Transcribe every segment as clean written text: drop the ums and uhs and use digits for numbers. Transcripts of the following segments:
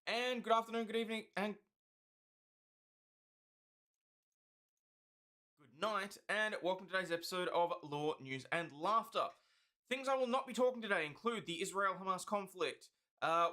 And good afternoon, good evening, and good night, and welcome to today's episode of Law, News, and Laughter. Things I will not be talking today include the Israel-Hamas conflict,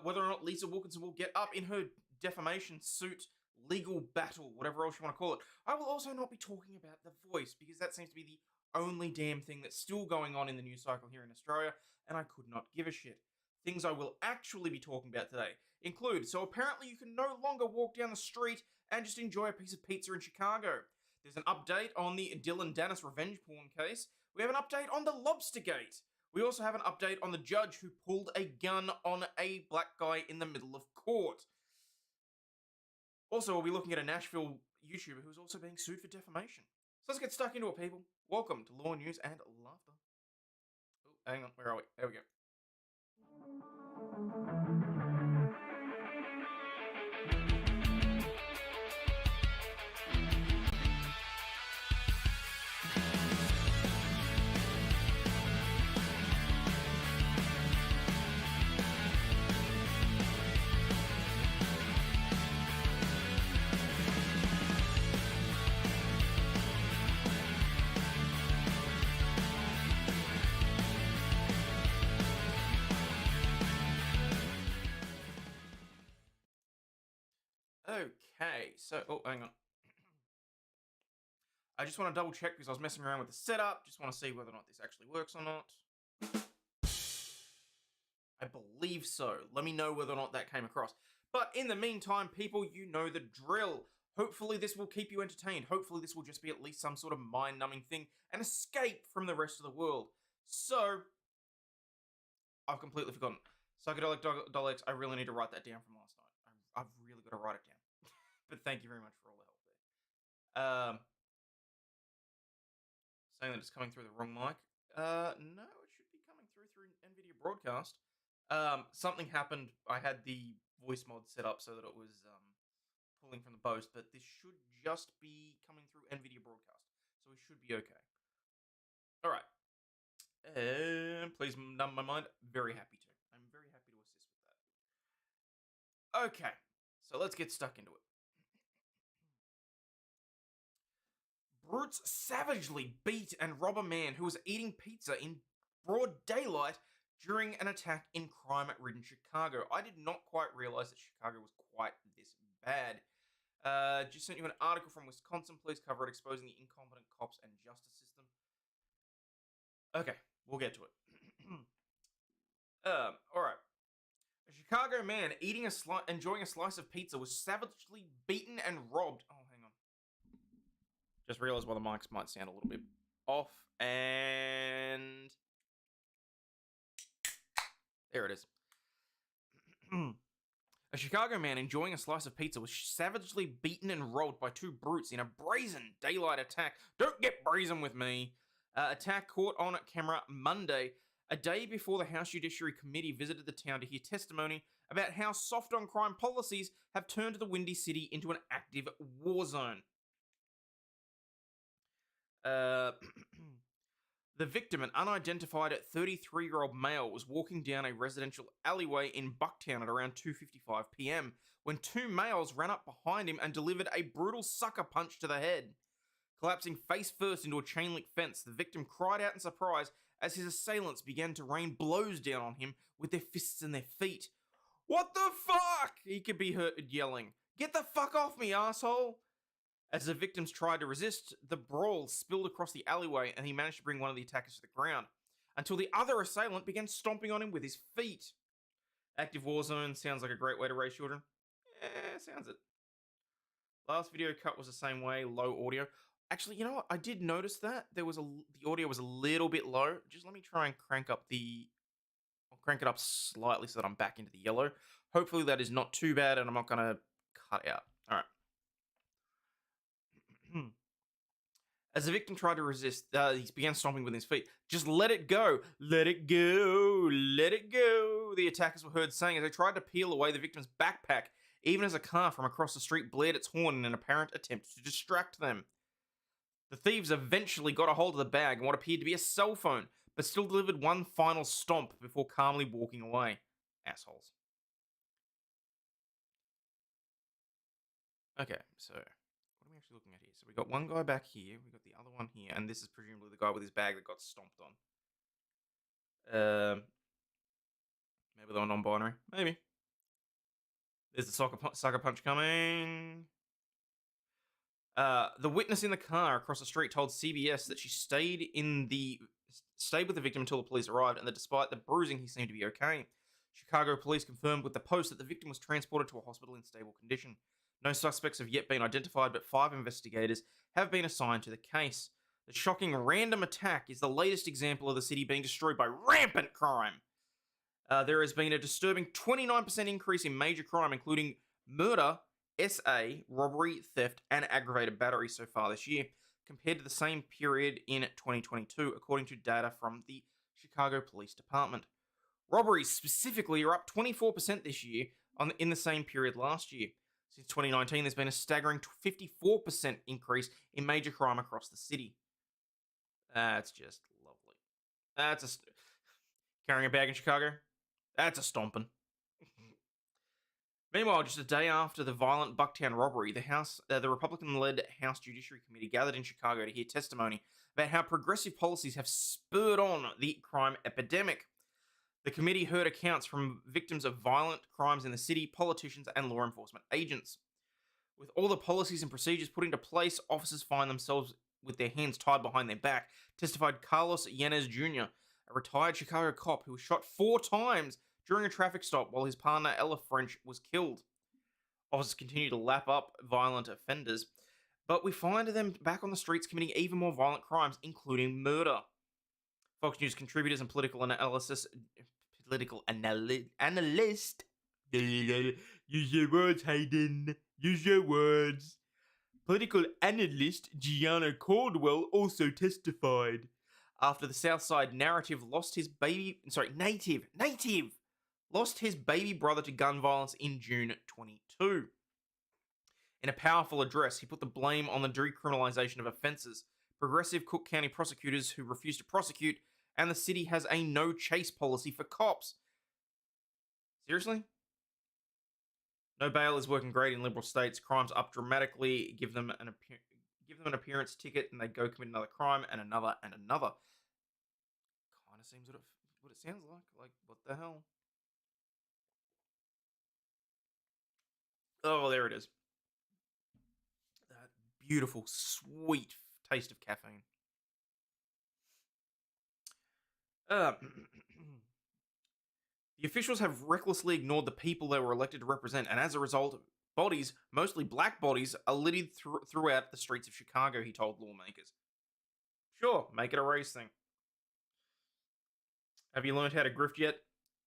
whether or not Lisa Wilkinson will get up in her defamation suit, legal battle, whatever else you want to call it. I will also not be talking about The Voice, because that seems to be the only damn thing that's still going on in the news cycle here in Australia, and I could not give a shit. Things I will actually be talking about today include, so apparently you can no longer walk down the street and just enjoy a piece of pizza in Chicago. There's an update on the Dylan Dennis revenge porn case. We have an update on the Lobstergate. We also have an update on the judge who pulled a gun on a black guy in the middle of court. Also, we'll be looking at a Nashville YouTuber who's also being sued for defamation. So let's get stuck into it, people. Welcome to Law, News, and Laughter. Oh, hang on, where are we? There we go. Okay, so, oh, hang on. I just want to double check because I was messing around with the setup. Just want to see whether or not this actually works or not. I believe so. Let me know whether or not that came across. But in the meantime, people, you know the drill. Hopefully this will keep you entertained. Hopefully this will just be at least some sort of mind-numbing thing, an escape from the rest of the world. So, I've completely forgotten. Psychedelic Daleks, I really need to write that down from last night. I've really got to write it down. But thank you very much for all the help there. Saying that it's coming through the wrong mic. No, it should be coming through NVIDIA Broadcast. Something happened. I had the voice mod set up so that it was pulling from the Bose, but this should just be coming through NVIDIA Broadcast, so we should be okay. All right. Please numb my mind. Very happy to. I'm very happy to assist with that. Okay, so let's get stuck into it. Brutes savagely beat and rob a man who was eating pizza in broad daylight during an attack in crime-ridden Chicago. I did not quite realize that Chicago was quite this bad. Just sent you an article from Wisconsin. Please cover it, exposing the incompetent cops and justice system. Okay, we'll get to it. All right. A Chicago man enjoying a slice of pizza was savagely beaten and robbed. Oh, hang on. Just realized why the mics might sound a little bit off, and there it is. A Chicago man enjoying a slice of pizza was savagely beaten and robbed by two brutes in a brazen daylight attack. Don't get brazen with me. Attack caught on camera Monday, a day before the House Judiciary Committee visited the town to hear testimony about how soft-on-crime policies have turned the Windy City into an active war zone. The victim, an unidentified 33-year-old male, was walking down a residential alleyway in Bucktown at around 2:55 p.m. when two males ran up behind him and delivered a brutal sucker punch to the head. Collapsing face first into a chain-link fence, the victim cried out in surprise as his assailants began to rain blows down on him with their fists and their feet. "What the fuck?" he could be heard yelling. "Get the fuck off me, asshole!" As the victims tried to resist, the brawl spilled across the alleyway and he managed to bring one of the attackers to the ground, until the other assailant began stomping on him with his feet. Active war zone sounds like a great way to raise children. Sounds it. Last video cut was the same way, low audio. Actually, you know what? I did notice that the audio was a little bit low. Just let me try and I'll crank it up slightly so that I'm back into the yellow. Hopefully that is not too bad and I'm not going to cut out. All right. As the victim tried to resist, he began stomping with his feet. "Just let it go. Let it go. Let it go," the attackers were heard saying as they tried to peel away the victim's backpack, even as a car from across the street blared its horn in an apparent attempt to distract them. The thieves eventually got a hold of the bag and what appeared to be a cell phone, but still delivered one final stomp before calmly walking away. Assholes. Okay, so what are we actually looking at here? So we got one guy back here, we got the other one here, and this is presumably the guy with his bag that got stomped on. Maybe they were non-binary. Maybe. There's the sucker punch coming. The witness in the car across the street told CBS that she stayed with the victim until the police arrived, and that despite the bruising, he seemed to be okay. Chicago police confirmed with the Post that the victim was transported to a hospital in stable condition. No suspects have yet been identified, but 5 investigators have been assigned to the case. The shocking random attack is the latest example of the city being destroyed by rampant crime. There has been a disturbing 29% increase in major crime, including murder, SA, robbery, theft, and aggravated battery so far this year, compared to the same period in 2022, according to data from the Chicago Police Department. Robberies specifically are up 24% this year in the same period last year. Since 2019, there's been a staggering 54% increase in major crime across the city. That's just lovely. Carrying a bag in Chicago? That's a stomping. Meanwhile, just a day after the violent Bucktown robbery, the Republican-led House Judiciary Committee gathered in Chicago to hear testimony about how progressive policies have spurred on the crime epidemic. The committee heard accounts from victims of violent crimes in the city, politicians, and law enforcement agents. With all the policies and procedures put into place, officers find themselves with their hands tied behind their back, testified Carlos Yanez Jr., a retired Chicago cop who was shot 4 times during a traffic stop while his partner Ella French was killed. Officers continue to lap up violent offenders, but we find them back on the streets committing even more violent crimes, including murder. Fox News contributors and political analyst, use your words, Hayden, use your words. Political analyst Gianna Caldwell also testified after the Southside native lost his baby brother to gun violence in June 22. In a powerful address, he put the blame on the decriminalization of offenses, progressive Cook County prosecutors who refuse to prosecute, and the city has a no-chase policy for cops. Seriously? No bail is working great in liberal states. Crimes up dramatically, give them an appearance ticket, and they go commit another crime and another and another. Kind of seems what it sounds like. Like, what the hell? Oh, there it is. That beautiful, sweet taste of caffeine. The officials have recklessly ignored the people they were elected to represent, and as a result, bodies, mostly black bodies, are littered throughout the streets of Chicago, he told lawmakers. Sure, make it a race thing. Have you learned how to grift yet?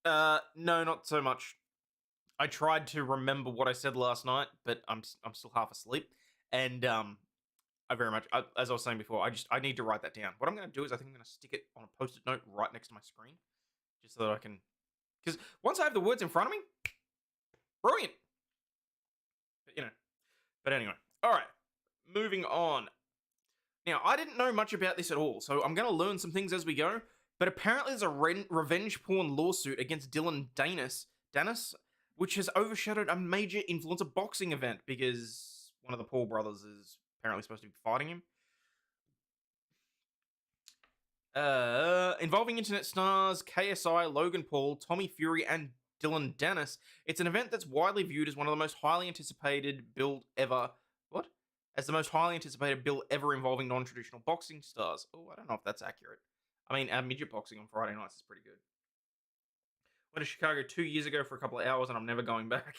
No, not so much. I tried to remember what I said last night, but I'm still half asleep, and I very much, as I was saying before, I need to write that down. What I'm going to do is I think I'm going to stick it on a post-it note right next to my screen, just so that I can, because once I have the words in front of me, brilliant. But anyway, all right, moving on. Now, I didn't know much about this at all, so I'm going to learn some things as we go. But apparently, there's a revenge porn lawsuit against Dylan Danis, which has overshadowed a major influencer boxing event because one of the Paul brothers is apparently supposed to be fighting him. Involving internet stars KSI, Logan Paul, Tommy Fury, and Dylan Danis, it's an event that's widely viewed as one of the most highly anticipated build ever. What? As the most highly anticipated build ever involving non-traditional boxing stars. Oh, I don't know if that's accurate. I mean, midget boxing on Friday nights is pretty good. Went to Chicago 2 years ago for a couple of hours, and I'm never going back.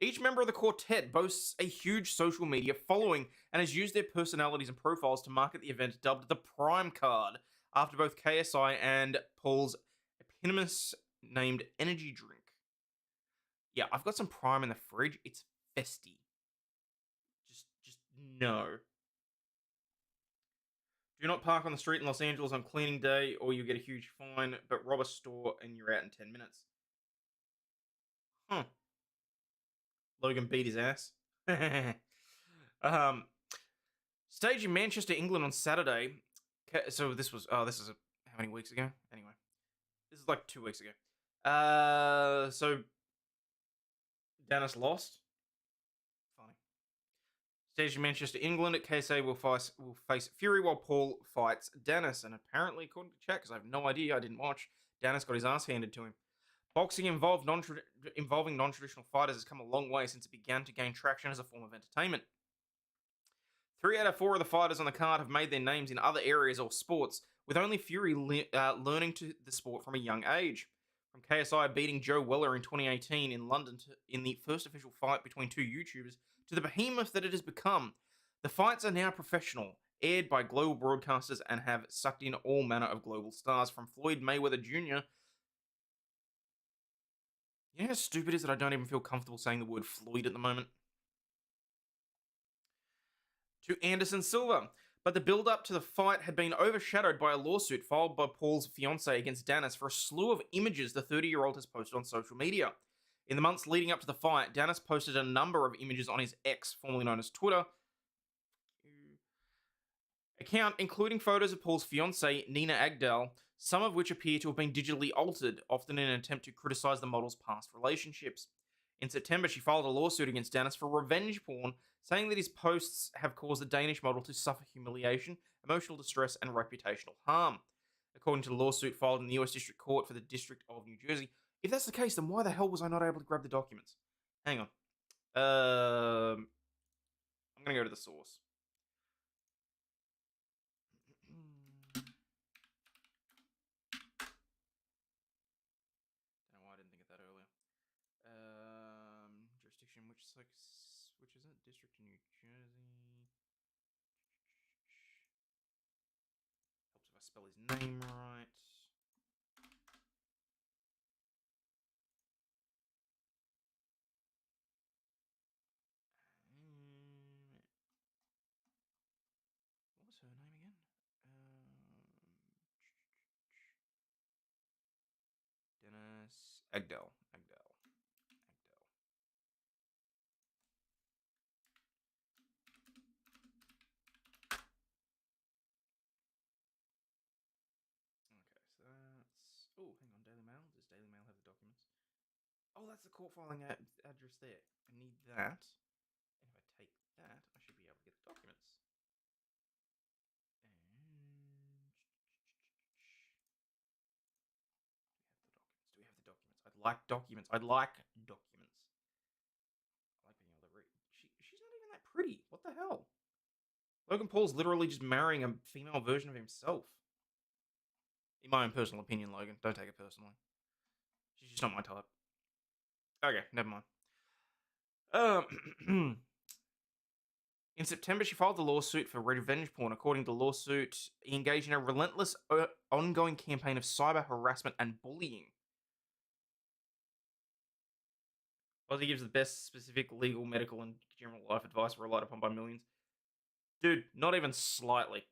Each member of the quartet boasts a huge social media following and has used their personalities and profiles to market the event dubbed the Prime Card, after both KSI and Paul's eponymous named energy drink. Yeah, I've got some Prime in the fridge. It's festy. Just no. Do not park on the street in Los Angeles on cleaning day or you get a huge fine, but rob a store and you're out in 10 minutes. Huh. Logan beat his ass. Stage in Manchester, England on Saturday. So this is how many weeks ago? Anyway, this is like 2 weeks ago. So Dennis lost. Funny. Stage in Manchester, England. At KSA will face Fury while Paul fights Dennis. And apparently, according to chat, because I have no idea, I didn't watch, Dennis got his ass handed to him. Boxing involving non-traditional fighters has come a long way since it began to gain traction as a form of entertainment. 3 out of 4 of the fighters on the card have made their names in other areas or sports, with only Fury learning the sport from a young age. From KSI beating Joe Weller in 2018 in London in the first official fight between two YouTubers to the behemoth that it has become, the fights are now professional, aired by global broadcasters, and have sucked in all manner of global stars, from Floyd Mayweather Jr. You know how stupid it is that I don't even feel comfortable saying the word Floyd at the moment? To Anderson Silva. But the build up to the fight had been overshadowed by a lawsuit filed by Paul's fiancée against Danis for a slew of images the 30-year-old has posted on social media. In the months leading up to the fight, Danis posted a number of images on his X, formerly known as Twitter, account, including photos of Paul's fiancée, Nina Agdal, some of which appear to have been digitally altered, often in an attempt to criticize the model's past relationships. In September, she filed a lawsuit against Danis for revenge porn, saying that his posts have caused the Danish model to suffer humiliation, emotional distress, and reputational harm. According to the lawsuit filed in the US District Court for the District of New Jersey, if that's the case, then why the hell was I not able to grab the documents? Hang on. I'm going to go to the source. Don't know why I didn't think of that earlier. Jurisdiction, which is it? District of New Jersey. Helps if I spell his name right. What was her name again? Dennis Agdal. Okay, so that's... Oh, hang on, Daily Mail. Does Daily Mail have the documents? Oh, that's the court filing address there. I need that. And if I take that, I should be able to get the documents. And... Do we have the documents? I'd like documents. I like being able to read. She's not even that pretty. What the hell? Logan Paul's literally just marrying a female version of himself. In my own personal opinion, Logan. Don't take it personally. She's just not my type. Okay, never mind. In September, she filed a lawsuit for revenge porn. According to the lawsuit, he engaged in a relentless, ongoing campaign of cyber harassment and bullying. Ozzy gives the best specific legal, medical, and general life advice relied upon by millions. Dude, not even slightly.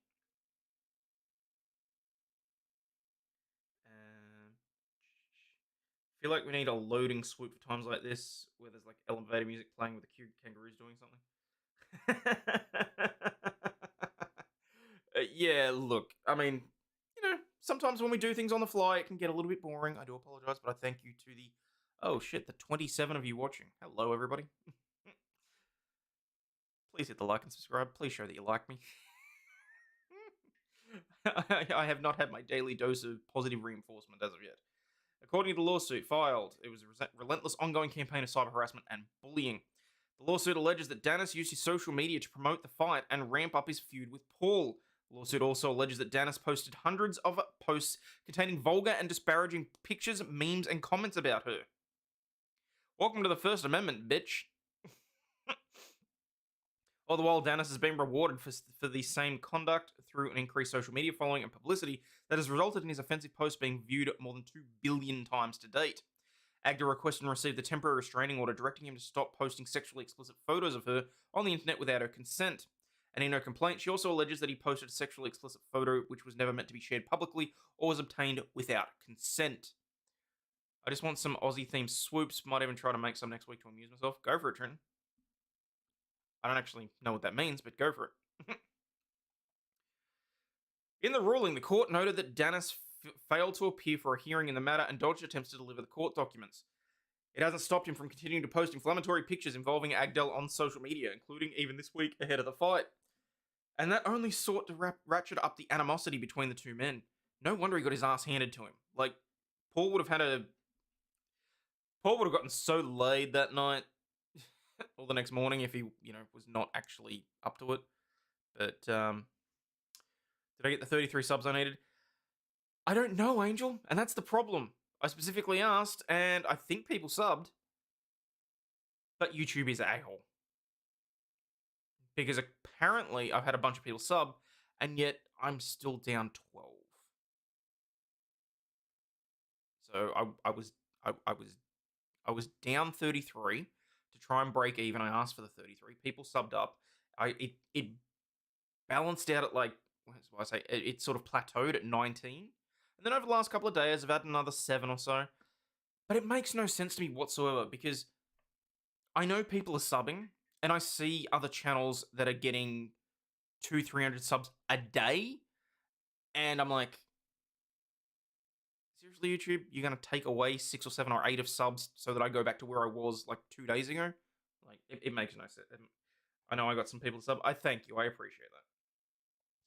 I feel like we need a loading swoop for times like this, where there's like elevator music playing with the cute kangaroos doing something. Yeah, look, I mean, sometimes when we do things on the fly, it can get a little bit boring. I do apologize, but I thank you to the... Oh shit, the 27 of you watching. Hello, everybody. Please hit the like and subscribe. Please show that you like me. I have not had my daily dose of positive reinforcement as of yet. According to the lawsuit filed, it was a relentless ongoing campaign of cyber harassment and bullying. The lawsuit alleges that Danis used his social media to promote the fight and ramp up his feud with Paul. The lawsuit also alleges that Danis posted hundreds of posts containing vulgar and disparaging pictures, memes, and comments about her. Welcome to the First Amendment, bitch. All the while, Danis has been rewarded for the same conduct through an increased social media following and publicity that has resulted in his offensive posts being viewed more than 2 billion times to date. Agda requested and received a temporary restraining order directing him to stop posting sexually explicit photos of her on the internet without her consent. And in her complaint, she also alleges that he posted a sexually explicit photo which was never meant to be shared publicly or was obtained without consent. I just want some Aussie-themed swoops. Might even try to make some next week to amuse myself. Go for it, Trenton. I don't actually know what that means, but go for it. In the ruling, the court noted that Danis failed to appear for a hearing in the matter and dodged attempts to deliver the court documents. It hasn't stopped him from continuing to post inflammatory pictures involving Agdal on social media, including even this week ahead of the fight. And that only sought to ratchet up the animosity between the two men. No wonder he got his ass handed to him. Like, Paul would have gotten so laid that night or the next morning if he, was not actually up to it. But, did I get the 33 subs I needed? I don't know, Angel, and that's the problem. I specifically asked, and I think people subbed. But YouTube is a a-hole. Because apparently I've had a bunch of people sub, and yet I'm still down 12. So I was down 33 to try and break even. I asked for the 33. People subbed up. It balanced out at it sort of plateaued at 19. And then over the last couple of days, I've had another 7 or so. But it makes no sense to me whatsoever because I know people are subbing, and I see other channels that are getting 200-300 subs a day, and I'm like, seriously, YouTube, you're gonna take away 6 or 7 or 8 of subs so that I go back to where I was like 2 days ago? Like, it makes no sense. I know I got some people to sub. I thank you. I appreciate that.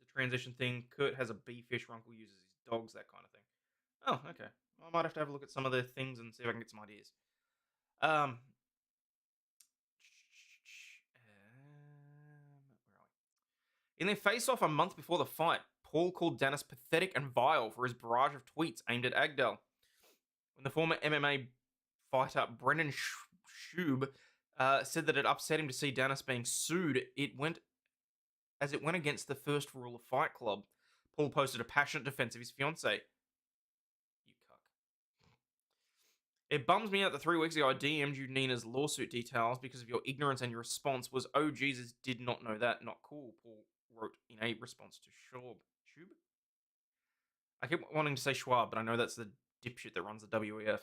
It's a transition thing. Kurt has a bee fish. Runkle uses his dogs, that kind of thing. Oh, okay. I might have to have a look at some of the things and see if I can get some ideas. Where are we? In their face-off a month before the fight, Paul called Danis pathetic and vile for his barrage of tweets aimed at Agdal. When the former MMA fighter Brendan Schaub said that it upset him to see Danis being sued, it went against the first rule of Fight Club. Paul posted a passionate defense of his fiancée. You cuck. It bums me out that 3 weeks ago I DM'd you Nina's lawsuit details because of your ignorance, and your response was, "Oh Jesus, did not know that. Not cool," Paul wrote in a response to Schwab. I keep wanting to say Schwab, but I know that's the dipshit that runs the WEF.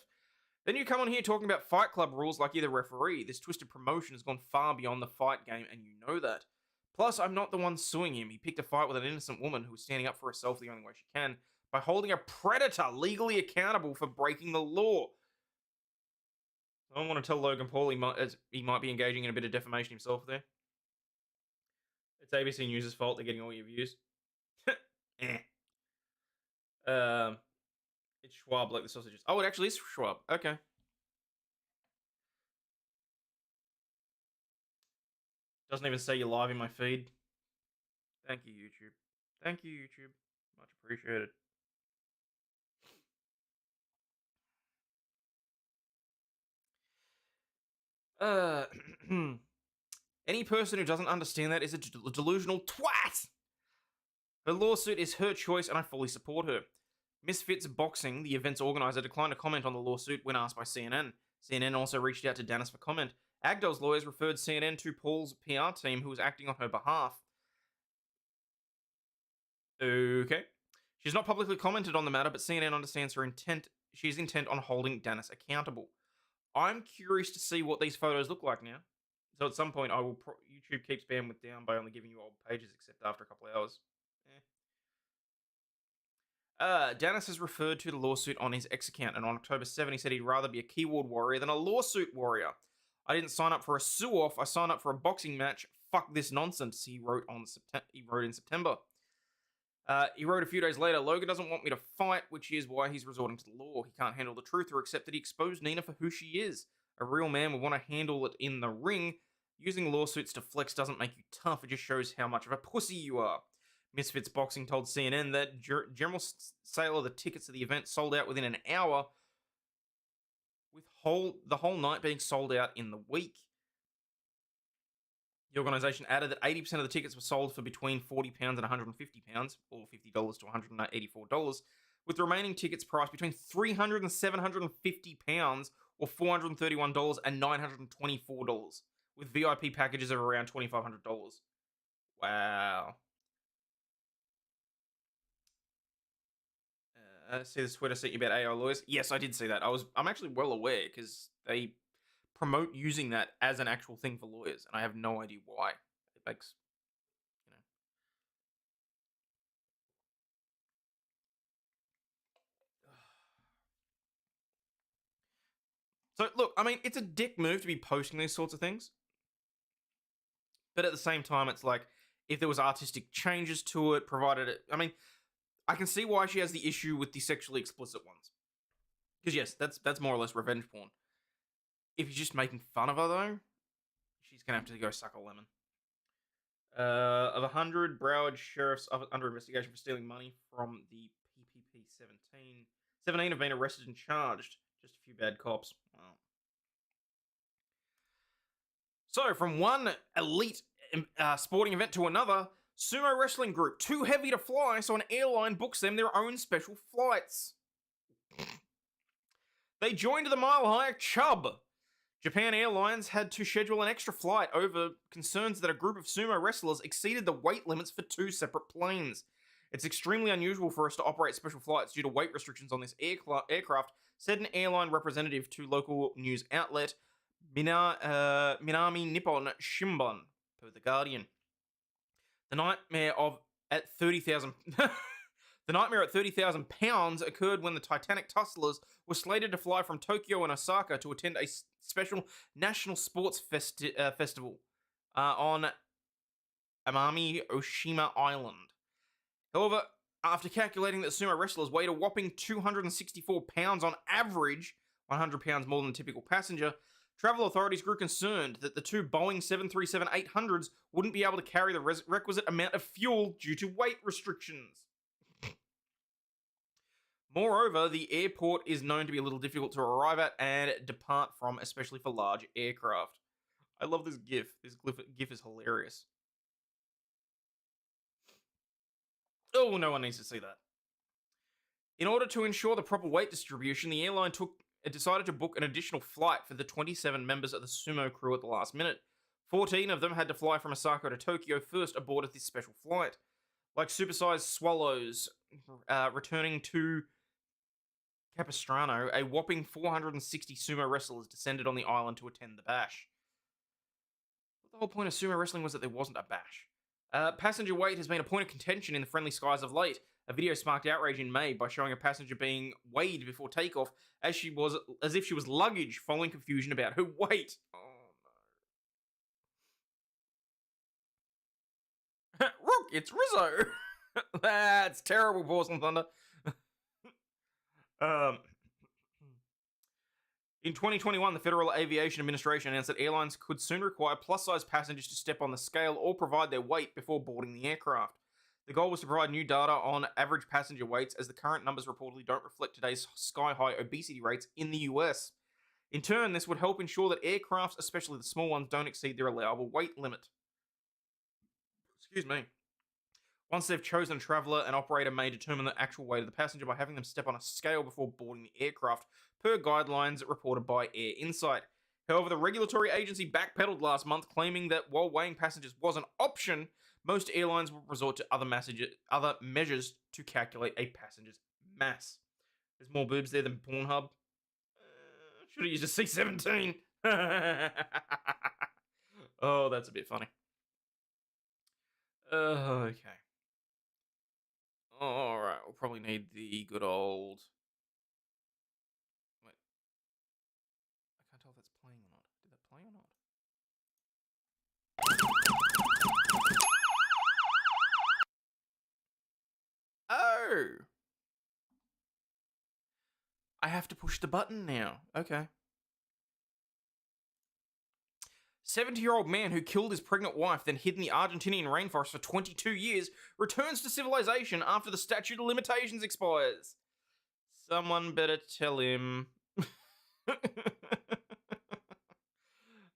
Then you come on here talking about Fight Club rules like you're the referee. This twisted promotion has gone far beyond the fight game, and you know that. Plus, I'm not the one suing him. He picked a fight with an innocent woman who was standing up for herself the only way she can by holding a predator legally accountable for breaking the law. I don't want to tell Logan Paul he might be engaging in a bit of defamation himself there. It's ABC News' fault they're getting all your views. It's Schwab like the sausages. Oh, it actually is Schwab. Okay. Doesn't even say you're live in my feed. Thank you, YouTube. Thank you, YouTube. Much appreciated. Any person who doesn't understand that is a delusional twat. Her lawsuit is her choice, and I fully support her. Misfits Boxing, the event's organizer, declined to comment on the lawsuit when asked by CNN. CNN also reached out to Danis for comment. Agdal's lawyers referred CNN to Paul's PR team, who was acting on her behalf. Okay. She's not publicly commented on the matter, but CNN understands her intent. She's intent on holding Danis accountable. I'm curious to see what these photos look like now. So at some point, I will. YouTube keeps bandwidth down by only giving you old pages, except after a couple of hours. Danis has referred to the lawsuit on his X account, and on October 7, he said he'd rather be a keyboard warrior than a lawsuit warrior. I didn't sign up for a sue-off. I signed up for a boxing match. Fuck this nonsense, he wrote in September. He wrote a few days later, Logan doesn't want me to fight, which is why he's resorting to the law. He can't handle the truth or accept that he exposed Nina for who she is. A real man would want to handle it in the ring. Using lawsuits to flex doesn't make you tough. It just shows how much of a pussy you are. Misfits Boxing told CNN that general sale of the tickets to the event sold out within an hour, with the whole night being sold out in the week. The organisation added that 80% of the tickets were sold for between £40 and £150, or $50 to $184, with the remaining tickets priced between £300 and £750, or $431 and $924, with VIP packages of around $2,500. Wow. See this Twitter sent you about AI lawyers? Yes, I did see that. I'm actually well aware because they promote using that as an actual thing for lawyers, and I have no idea why. It makes, So, look, I mean, it's a dick move to be posting these sorts of things. But at the same time, it's like, if there was artistic changes to it, provided it... I mean, I can see why she has the issue with the sexually explicit ones. Because, yes, that's more or less revenge porn. If you're just making fun of her, though, she's going to have to go suck a lemon. Of 100 Broward sheriffs under investigation for stealing money from the PPP 17 have been arrested and charged. Just a few bad cops. Wow. So, from one elite sporting event to another, sumo wrestling group too heavy to fly, so an airline books them their own special flights. They joined the Mile High Chub. Japan Airlines had to schedule an extra flight over concerns that a group of sumo wrestlers exceeded the weight limits for 2 separate planes. It's extremely unusual for us to operate special flights due to weight restrictions on this aircraft, said an airline representative to local news outlet Minami Nippon Shimbun, per The Guardian. The nightmare at 30,000 The nightmare at 30,000 pounds occurred when the Titanic Tusslers were slated to fly from Tokyo and Osaka to attend a special national sports festival on Amami Oshima Island. However, after calculating that sumo wrestlers weighed a whopping 264 pounds on average, 100 pounds more than a typical passenger, travel authorities grew concerned that the 2 Boeing 737-800s wouldn't be able to carry the requisite amount of fuel due to weight restrictions. Moreover, the airport is known to be a little difficult to arrive at and depart from, especially for large aircraft. I love this GIF. This GIF is hilarious. Oh, no one needs to see that. In order to ensure the proper weight distribution, the airline decided to book an additional flight for the 27 members of the sumo crew at the last minute. 14 of them had to fly from Osaka to Tokyo first aboard of this special flight. Like supersized swallows returning to Capistrano, a whopping 460 sumo wrestlers descended on the island to attend the bash. The whole point of sumo wrestling was that there wasn't a bash. Passenger weight has been a point of contention in the friendly skies of late. A video sparked outrage in May by showing a passenger being weighed before takeoff as if she was luggage, following confusion about her weight. Oh no. Rook, it's Rizzo! That's terrible, Porcelain Thunder. In 2021, the Federal Aviation Administration announced that airlines could soon require plus-size passengers to step on the scale or provide their weight before boarding the aircraft. The goal was to provide new data on average passenger weights, as the current numbers reportedly don't reflect today's sky-high obesity rates in the US. In turn, this would help ensure that aircrafts, especially the small ones, don't exceed their allowable weight limit. Excuse me. Once they've chosen a traveller, an operator may determine the actual weight of the passenger by having them step on a scale before boarding the aircraft, per guidelines reported by Air Insight. However, the regulatory agency backpedaled last month, claiming that while weighing passengers was an option, most airlines would resort to other measures to calculate a passenger's mass. There's more boobs there than Pornhub. Should have used a C-17. Oh, that's a bit funny. Okay. Alright, we'll probably need the good old... Wait. I can't tell if that's playing or not. Did that play or not? Oh! I have to push the button now. Okay. 70-year-old man who killed his pregnant wife, then hid in the Argentinian rainforest for 22 years, returns to civilization after the statute of limitations expires. Someone better tell him.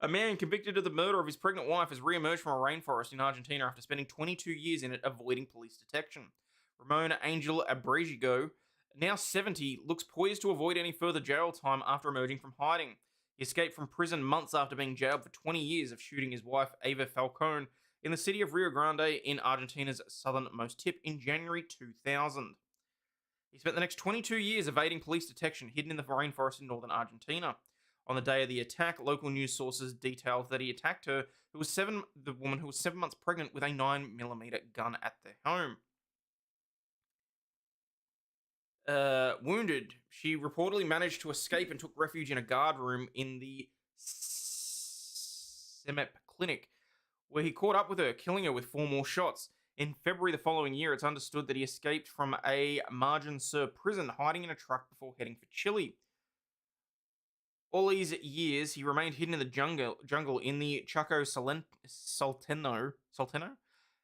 A man convicted of the murder of his pregnant wife has re-emerged from a rainforest in Argentina after spending 22 years in it avoiding police detection. Ramon Angel Abrego, now 70, looks poised to avoid any further jail time after emerging from hiding. He escaped from prison months after being jailed for 20 years of shooting his wife, Eva Falcone, in the city of Rio Grande in Argentina's southernmost tip in January 2000. He spent the next 22 years evading police detection, hidden in the rainforest in northern Argentina. On the day of the attack, local news sources detailed that he attacked the woman who was 7 months pregnant, with a 9mm gun at their home. Wounded, she reportedly managed to escape and took refuge in a guard room in the Semep clinic, where he caught up with her, killing her with 4 more shots. In February the following year, it's understood that he escaped from a Margin Sur prison, hiding in a truck before heading for Chile. All these years, he remained hidden in the jungle in the Chaco Salteno,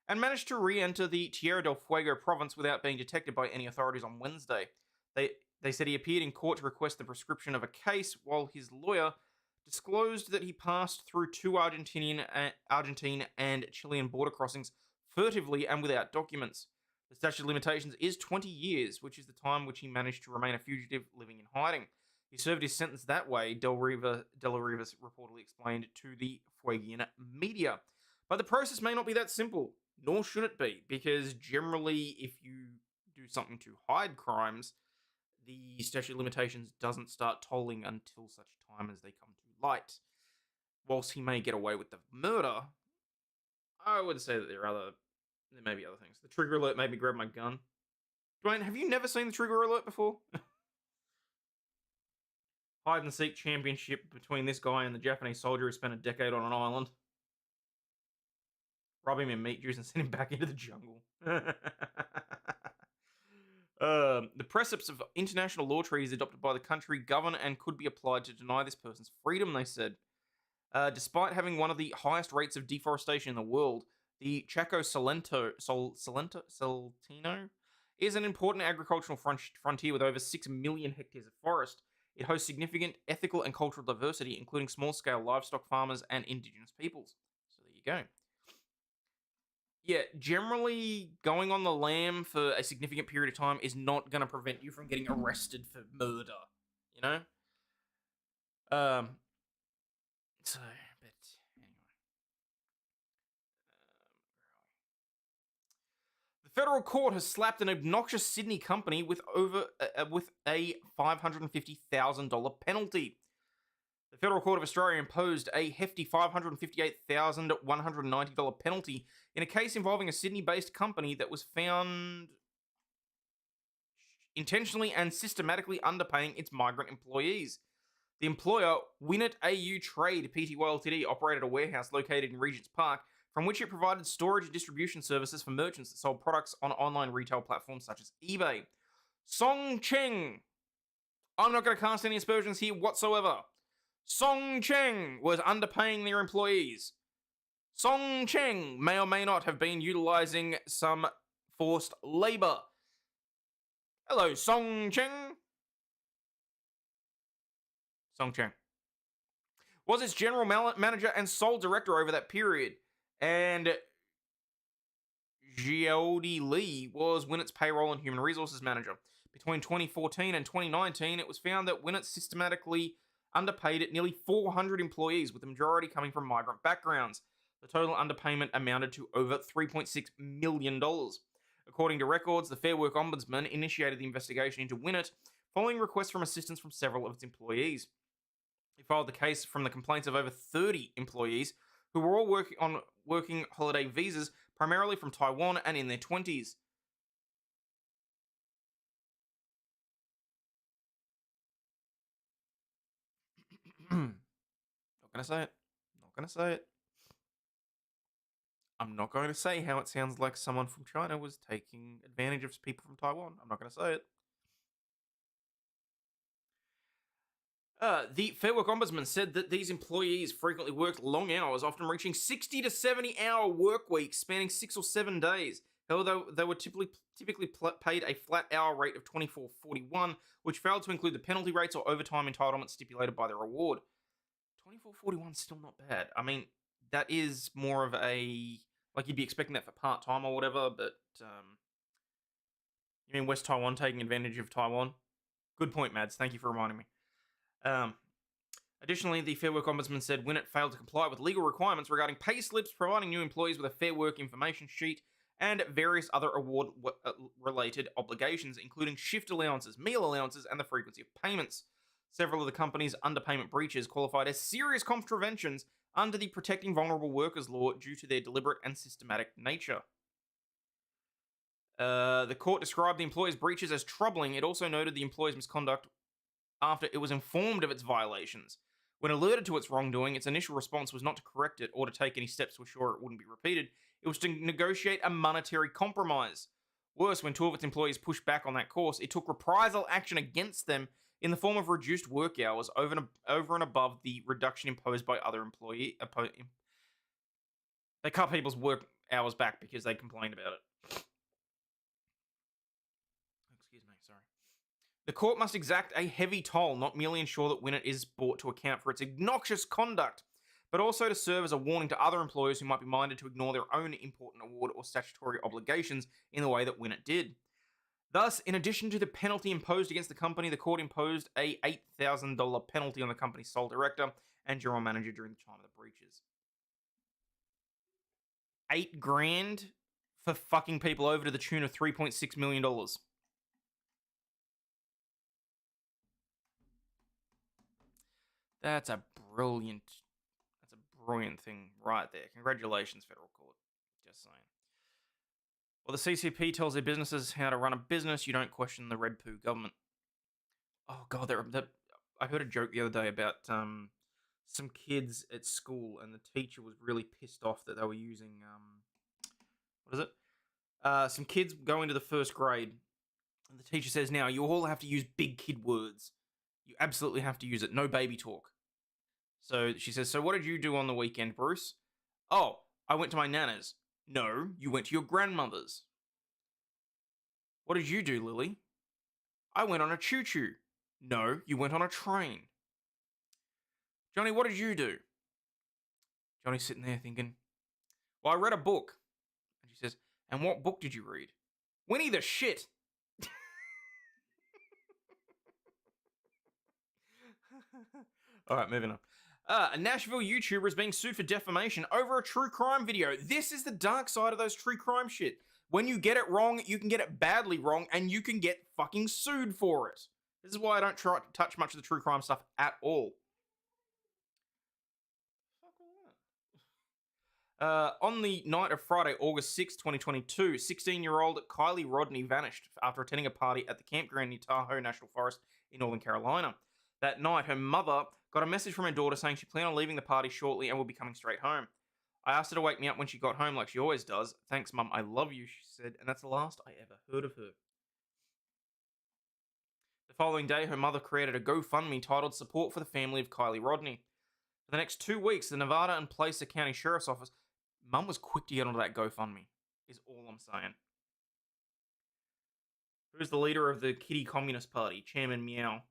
and managed to re-enter the Tierra del Fuego province without being detected by any authorities on Wednesday. They they said he appeared in court to request the prescription of a case, while his lawyer disclosed that he passed through two Argentine and Chilean border crossings furtively and without documents. The statute of limitations is 20 years, which is the time which he managed to remain a fugitive living in hiding. He served his sentence that way, De La Riva reportedly explained to the Fuegian media. But the process may not be that simple, nor should it be, because generally, if you do something to hide crimes, the statute of limitations doesn't start tolling until such time as they come to light. Whilst he may get away with the murder, I would say that there may be other things. The trigger alert made me grab my gun. Dwayne, have you never seen the trigger alert before? Hide and seek championship between this guy and the Japanese soldier who spent a decade on an island. Rub him in meat juice and send him back into the jungle. The precepts of international law treaties adopted by the country govern and could be applied to deny this person's freedom, they said. Despite having one of the highest rates of deforestation in the world, the Chaco Saltino is an important agricultural frontier with over 6 million hectares of forest. It hosts significant ethical and cultural diversity, including small-scale livestock farmers and indigenous peoples. So there you go. Yeah, generally, going on the lam for a significant period of time is not going to prevent you from getting arrested for murder, you know? So, but anyway. The federal court has slapped an obnoxious Sydney company with a $550,000 penalty. The Federal Court of Australia imposed a hefty $558,190 penalty in a case involving a Sydney-based company that was found intentionally and systematically underpaying its migrant employees. The employer, Winnett AU Trade Pty Ltd, operated a warehouse located in Regent's Park, from which it provided storage and distribution services for merchants that sold products on online retail platforms such as eBay. Song Cheng. I'm not going to cast any aspersions here whatsoever. Song Cheng was underpaying their employees. Song Cheng may or may not have been utilizing some forced labor. Hello, Song Cheng. Song Cheng was its general manager and sole director over that period, and Geody Lee was Winnett's payroll and human resources manager. Between 2014 and 2019, it was found that Winnett systematically underpaid at nearly 400 employees, with the majority coming from migrant backgrounds. The total underpayment amounted to over $3.6 million. According to records, the Fair Work Ombudsman initiated the investigation into Winnett following requests from assistance from several of its employees. He filed the case from the complaints of over 30 employees who were all working holiday visas, primarily from Taiwan and in their 20s. Not gonna say it. Not gonna say it. I'm not going to say how it sounds like someone from China was taking advantage of people from Taiwan. I'm not going to say it. The Fair Work Ombudsman said that these employees frequently worked long hours, often reaching 60 to 70-hour work weeks spanning 6 or 7 days. However, they were typically paid a flat hour rate of $24.41, which failed to include the penalty rates or overtime entitlements stipulated by their award. $24.41 is still not bad. I mean, that is more of a, like, you'd be expecting that for part-time or whatever, but, you mean West Taiwan taking advantage of Taiwan? Good point, Mads. Thank you for reminding me. Additionally, the Fair Work Ombudsman said Winnett failed to comply with legal requirements regarding pay slips, providing new employees with a Fair Work information sheet, and various other award-related obligations, including shift allowances, meal allowances, and the frequency of payments. Several of the company's underpayment breaches qualified as serious contraventions under the Protecting Vulnerable Workers Law due to their deliberate and systematic nature. The court described the employer's breaches as troubling. It also noted the employer's misconduct after it was informed of its violations. When alerted to its wrongdoing, its initial response was not to correct it or to take any steps to assure it wouldn't be repeated. It was to negotiate a monetary compromise. Worse, when two of its employees pushed back on that course, it took reprisal action against them in the form of reduced work hours over and above the reduction imposed by other employees. They cut people's work hours back because they complained about it. Excuse me, sorry. The court must exact a heavy toll, not merely ensure that Winnett is brought to account for its obnoxious conduct, but also to serve as a warning to other employers who might be minded to ignore their own important award or statutory obligations in the way that Winnett did. Thus, in addition to the penalty imposed against the company, the court imposed a $8,000 penalty on the company's sole director and general manager during the time of the breaches. $8,000 for fucking people over to the tune of $3.6 million. That's a brilliant thing right there. Congratulations, federal court. Just saying. Well, the CCP tells their businesses how to run a business. You don't question the red poo government. Oh god, I heard a joke the other day about some kids at school, and the teacher was really pissed off that they were using what is it? Some kids go into the first grade, and the teacher says, "Now you all have to use big kid words. You absolutely have to use it. No baby talk." So she says, "So what did you do on the weekend, Bruce?" "Oh, I went to my nana's." "No, you went to your grandmother's." "What did you do, Lily?" "I went on a choo-choo." "No, you went on a train." "Johnny, what did you do?" Johnny's sitting there thinking, "Well, I read a book." And she says, "And what book did you read?" "Winnie the Shit." All right, moving on. A Nashville YouTuber is being sued for defamation over a true crime video. This is the dark side of those true crime shit. When you get it wrong, you can get it badly wrong, and you can get fucking sued for it. This is why I don't try to touch much of the true crime stuff at all. On the night of Friday, August 6, 2022, 16-year-old Kylie Rodney vanished after attending a party at the campground near Tahoe National Forest in Northern Carolina. That night, her mother got a message from her daughter saying she planned on leaving the party shortly and will be coming straight home. "I asked her to wake me up when she got home like she always does. Thanks, Mum, I love you," she said, and that's the last I ever heard of her. The following day, her mother created a GoFundMe titled Support for the Family of Kylie Rodney. For the next 2 weeks, the Nevada and Placer County Sheriff's Office, Mum was quick to get onto that GoFundMe, is all I'm saying. Who's the leader of the Kitty Communist Party? Chairman Meow.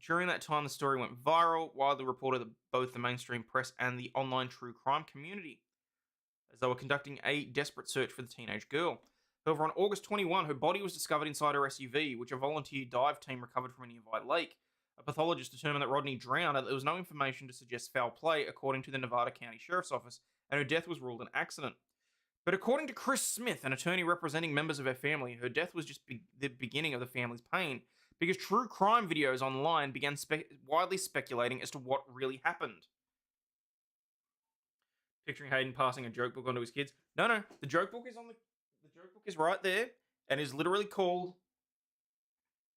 During that time, the story went viral, widely reported by both the mainstream press and the online true crime community, as they were conducting a desperate search for the teenage girl. However, on August 21, her body was discovered inside her SUV, which a volunteer dive team recovered from a nearby lake. A pathologist determined that Rodney drowned, and there was no information to suggest foul play, according to the Nevada County Sheriff's Office, and her death was ruled an accident. But according to Chris Smith, an attorney representing members of her family, her death was just the beginning of the family's pain, because true crime videos online began widely speculating as to what really happened. Picturing Hayden passing a joke book onto his kids. No, the joke book is right there, and is literally called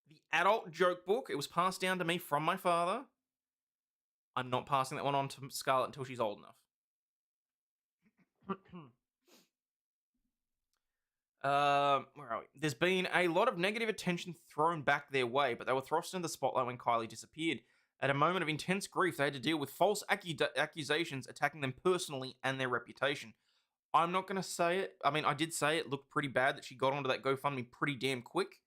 the adult joke book. It was passed down to me from my father. I'm not passing that one on to Scarlett until she's old enough. Where are we? There's been a lot of negative attention thrown back their way, but they were thrust into the spotlight when Kylie disappeared. At a moment of intense grief, they had to deal with false accusations attacking them personally and their reputation. I'm not going to say it. I mean, I did say it looked pretty bad that she got onto that GoFundMe pretty damn quick.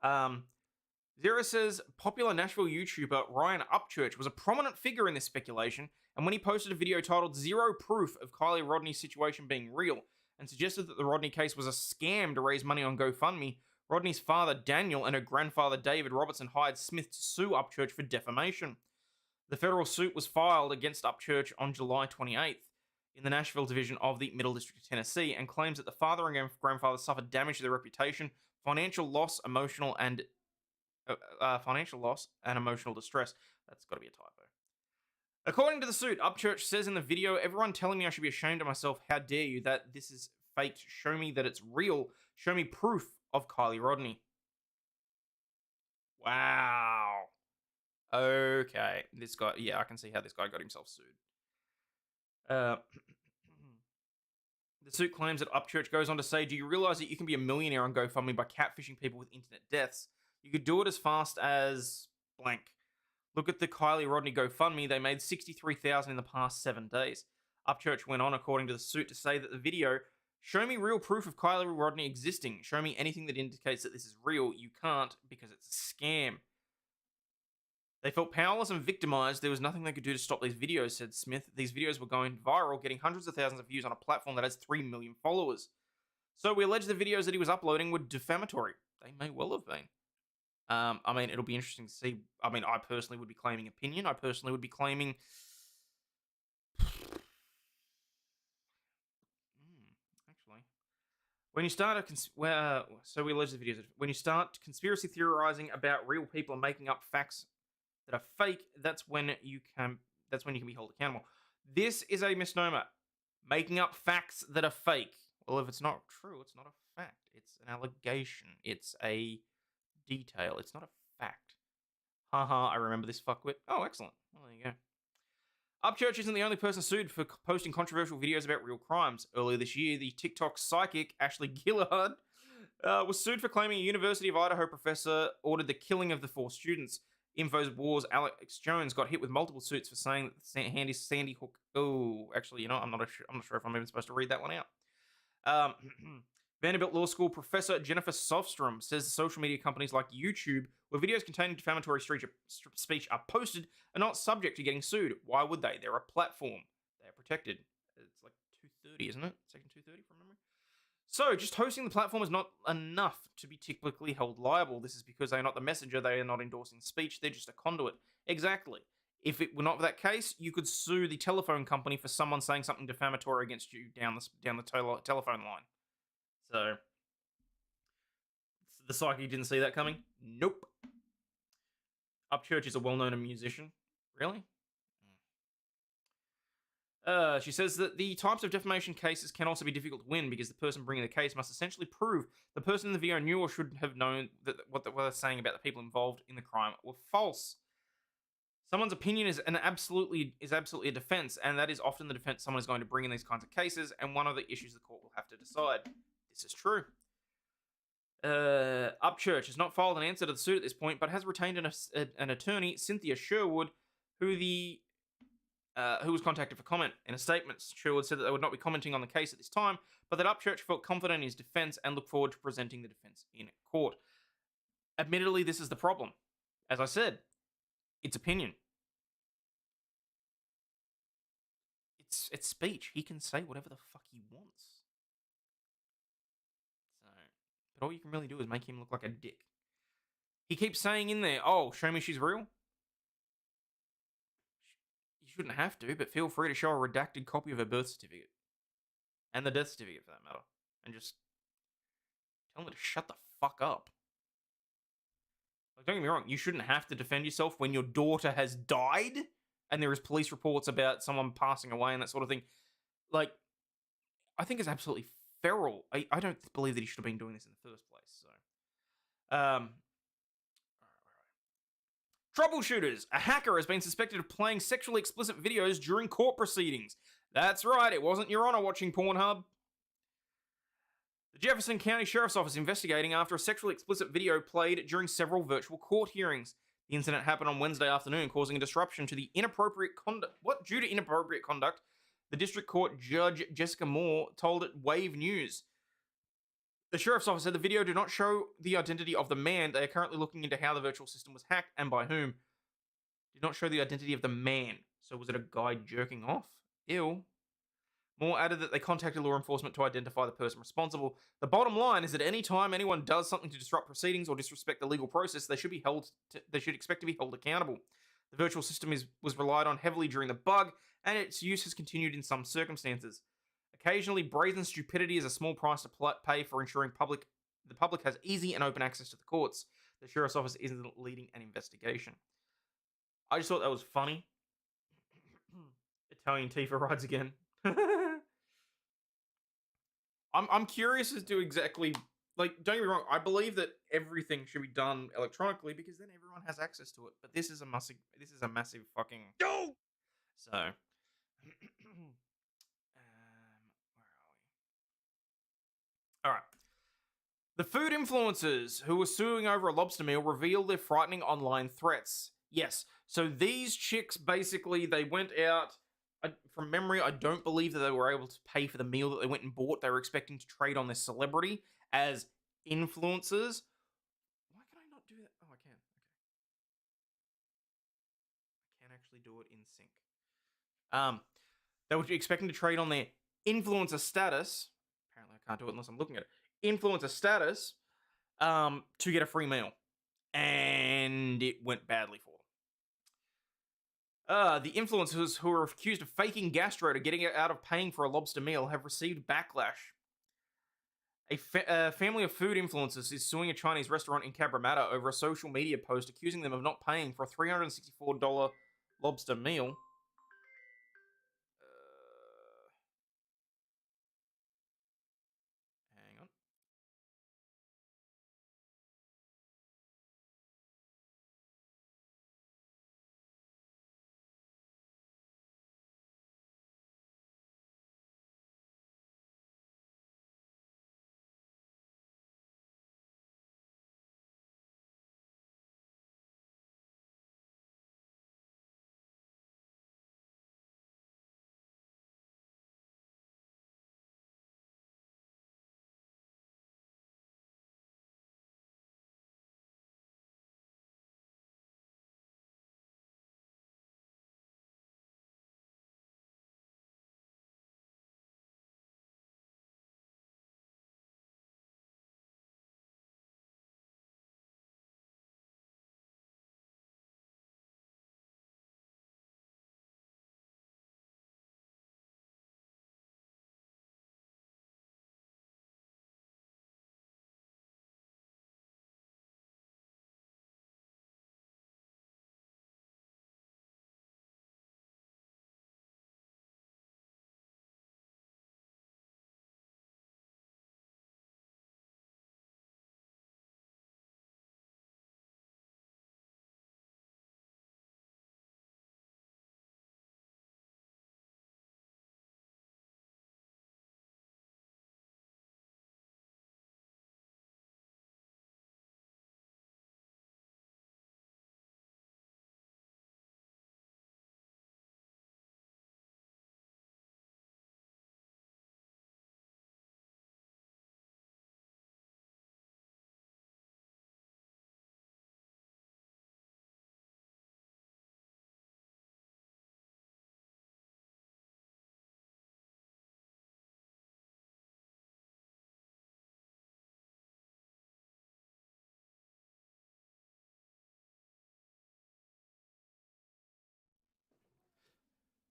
Zera says popular Nashville YouTuber Ryan Upchurch was a prominent figure in this speculation, and when he posted a video titled Zero Proof of Kylie Rodney's situation being real, and suggested that the Rodney case was a scam to raise money on GoFundMe, Rodney's father, Daniel, and her grandfather, David Robertson, hired Smith to sue Upchurch for defamation. The federal suit was filed against Upchurch on July 28th in the Nashville division of the Middle District of Tennessee, and claims that the father and grandfather suffered damage to their reputation, financial loss, and emotional distress. That's got to be a typo. According to the suit, Upchurch says in the video, everyone telling me I should be ashamed of myself. How dare you? That this is faked. Show me that it's real. Show me proof of Kylie Rodney. Wow. Okay. This guy, yeah, I can see how this guy got himself sued. The suit claims that Upchurch goes on to say, do you realize that you can be a millionaire on GoFundMe by catfishing people with internet deaths? You could do it as fast as blank. Look at the Kylie Rodney GoFundMe. They made $63,000 in the past 7 days. Upchurch went on, according to the suit, to say that the video, show me real proof of Kylie Rodney existing. Show me anything that indicates that this is real. You can't because it's a scam. They felt powerless and victimized. There was nothing they could do to stop these videos, said Smith. These videos were going viral, getting hundreds of thousands of views on a platform that has 3 million followers. So we allege the videos that he was uploading were defamatory. They may well have been. I mean, it'll be interesting to see. I mean, I personally would be claiming opinion. I personally would be claiming... actually... When you start so we allege the videos. When you start conspiracy theorizing about real people and making up facts that are fake, that's when you can be held accountable. This is a misnomer. Making up facts that are fake. Well, if it's not true, it's not a fact. It's an allegation. It's a detail. It's not a fact. Haha, I remember this fuckwit. Oh, excellent. Well, there you go. Upchurch isn't the only person sued for posting controversial videos about real crimes. Earlier this year, the TikTok psychic Ashley Gillard was sued for claiming a University of Idaho professor ordered the killing of the 4 students. InfoWars Alex Jones got hit with multiple suits for saying that Sandy Hook. Oh, actually, you know, I'm not sure if I'm even supposed to read that one out. Vanderbilt Law School professor Jennifer Sofstrom says social media companies like YouTube, where videos containing defamatory speech are posted, are not subject to getting sued. Why would they? They're a platform. They are protected. It's like 230, isn't it? Section 230 from memory. So, just hosting the platform is not enough to be typically held liable. This is because they are not the messenger, they are not endorsing speech, they're just a conduit. Exactly. If it were not that case, you could sue the telephone company for someone saying something defamatory against you down the telephone line. So, the psychic didn't see that coming? Nope. Upchurch is a well-known musician. Really? She says that the types of defamation cases can also be difficult to win because the person bringing the case must essentially prove the person in the video knew or should have known that what they were saying about the people involved in the crime were false. Someone's opinion is absolutely a defense, and that is often the defense someone is going to bring in these kinds of cases, and one of the issues the court will have to decide. This is true. Upchurch has not filed an answer to the suit at this point, but has retained an attorney, Cynthia Sherwood, who was contacted for comment. In a statement, Sherwood said that they would not be commenting on the case at this time, but that Upchurch felt confident in his defense and looked forward to presenting the defense in court. Admittedly, this is the problem. As I said, it's opinion. It's speech. He can say whatever the fuck he wants. So, but all you can really do is make him look like a dick. He keeps saying in there, oh, show me she's real. You shouldn't have to, but feel free to show a redacted copy of her birth certificate. And the death certificate, for that matter. And just tell them to shut the fuck up. Like, don't get me wrong, you shouldn't have to defend yourself when your daughter has died and there is police reports about someone passing away and that sort of thing. Like, I think it's absolutely feral. I don't believe that he should have been doing this in the first place. So, troubleshooters. A hacker has been suspected of playing sexually explicit videos during court proceedings. That's right, it wasn't Your Honor watching Pornhub. The Jefferson County Sheriff's Office investigating after a sexually explicit video played during several virtual court hearings. The incident happened on Wednesday afternoon, causing a disruption to the inappropriate conduct. Due to inappropriate conduct, the district court judge Jessica Moore told it Wave News. The Sheriff's Office said the video did not show the identity of the man. They are currently looking into how the virtual system was hacked and by whom. Did not show the identity of the man. So was it a guy jerking off? Ew. Moore added that they contacted law enforcement to identify the person responsible. The bottom line is that any time anyone does something to disrupt proceedings or disrespect the legal process, they should expect to be held accountable. The virtual system was relied on heavily during the bug, and its use has continued in some circumstances. Occasionally, brazen stupidity is a small price to pay for ensuring the public has easy and open access to the courts. The Sheriff's Office isn't leading an investigation. I just thought that was funny. Italian Tifa rides again. I'm curious as to exactly, like, don't get me wrong, I believe that everything should be done electronically because then everyone has access to it. But this is a massive fucking no. So, where are we? All right. The food influencers who were suing over a lobster meal revealed their frightening online threats. Yes, so these chicks basically they went out. From memory, I don't believe that they were able to pay for the meal that they went and bought. They were expecting to trade on their celebrity as influencers. Why can I not do that? Oh, I can. Okay, I can actually do it in sync. They were expecting to trade on their influencer status. Apparently, I can't do it unless I'm looking at it. Influencer status, to get a free meal, and it went badly for them. The influencers who are accused of faking gastro to getting out of paying for a lobster meal have received backlash. A family of food influencers is suing a Chinese restaurant in Cabramatta over a social media post accusing them of not paying for a $364 lobster meal. Hang on.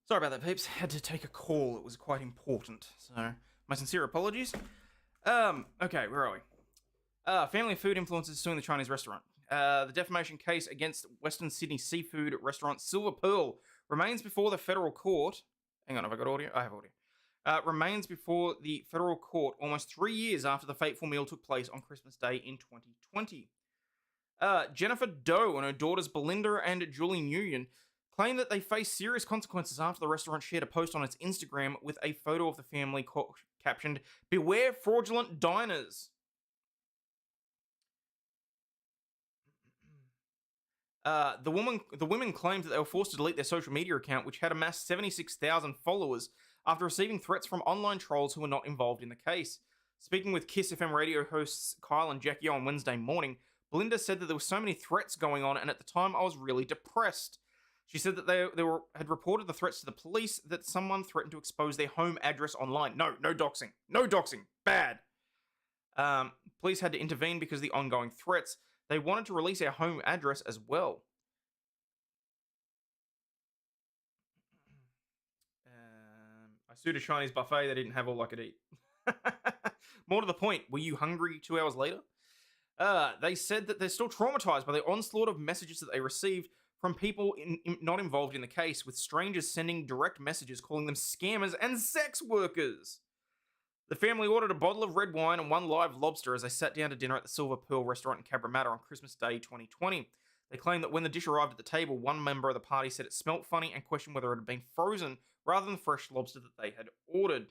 Sorry about that, peeps. Had to take a call. It was quite important. So, my sincere apologies. Okay, where are we? Family of food influencers suing the Chinese restaurant. The defamation case against Western Sydney seafood restaurant Silver Pearl remains before the federal court. Hang on, have I got audio? I have audio. Remains before the federal court almost 3 years after the fateful meal took place on Christmas Day in 2020. Jennifer Doe and her daughters Belinda and Julie Nguyen claim that they face serious consequences after the restaurant shared a post on its Instagram with a photo of the family captioned, "Beware fraudulent diners." The women claimed that they were forced to delete their social media account, which had amassed 76,000 followers, after receiving threats from online trolls who were not involved in the case. Speaking with Kiss FM radio hosts Kyle and Jackie on Wednesday morning, Belinda said that there were so many threats going on, and at the time I was really depressed. She said that they had reported the threats to the police, that someone threatened to expose their home address online. No doxing. No doxing. Bad. Police had to intervene because of the ongoing threats. They wanted to release our home address as well. I sued a Chinese buffet. They didn't have all I could eat. More to the point, were you hungry 2 hours later? They said that they're still traumatized by the onslaught of messages that they received from people not involved in the case, with strangers sending direct messages calling them scammers and sex workers. The family ordered a bottle of red wine and one live lobster as they sat down to dinner at the Silver Pearl restaurant in Cabramatta on Christmas Day 2020. They claimed that when the dish arrived at the table, one member of the party said it smelt funny and questioned whether it had been frozen rather than fresh lobster that they had ordered.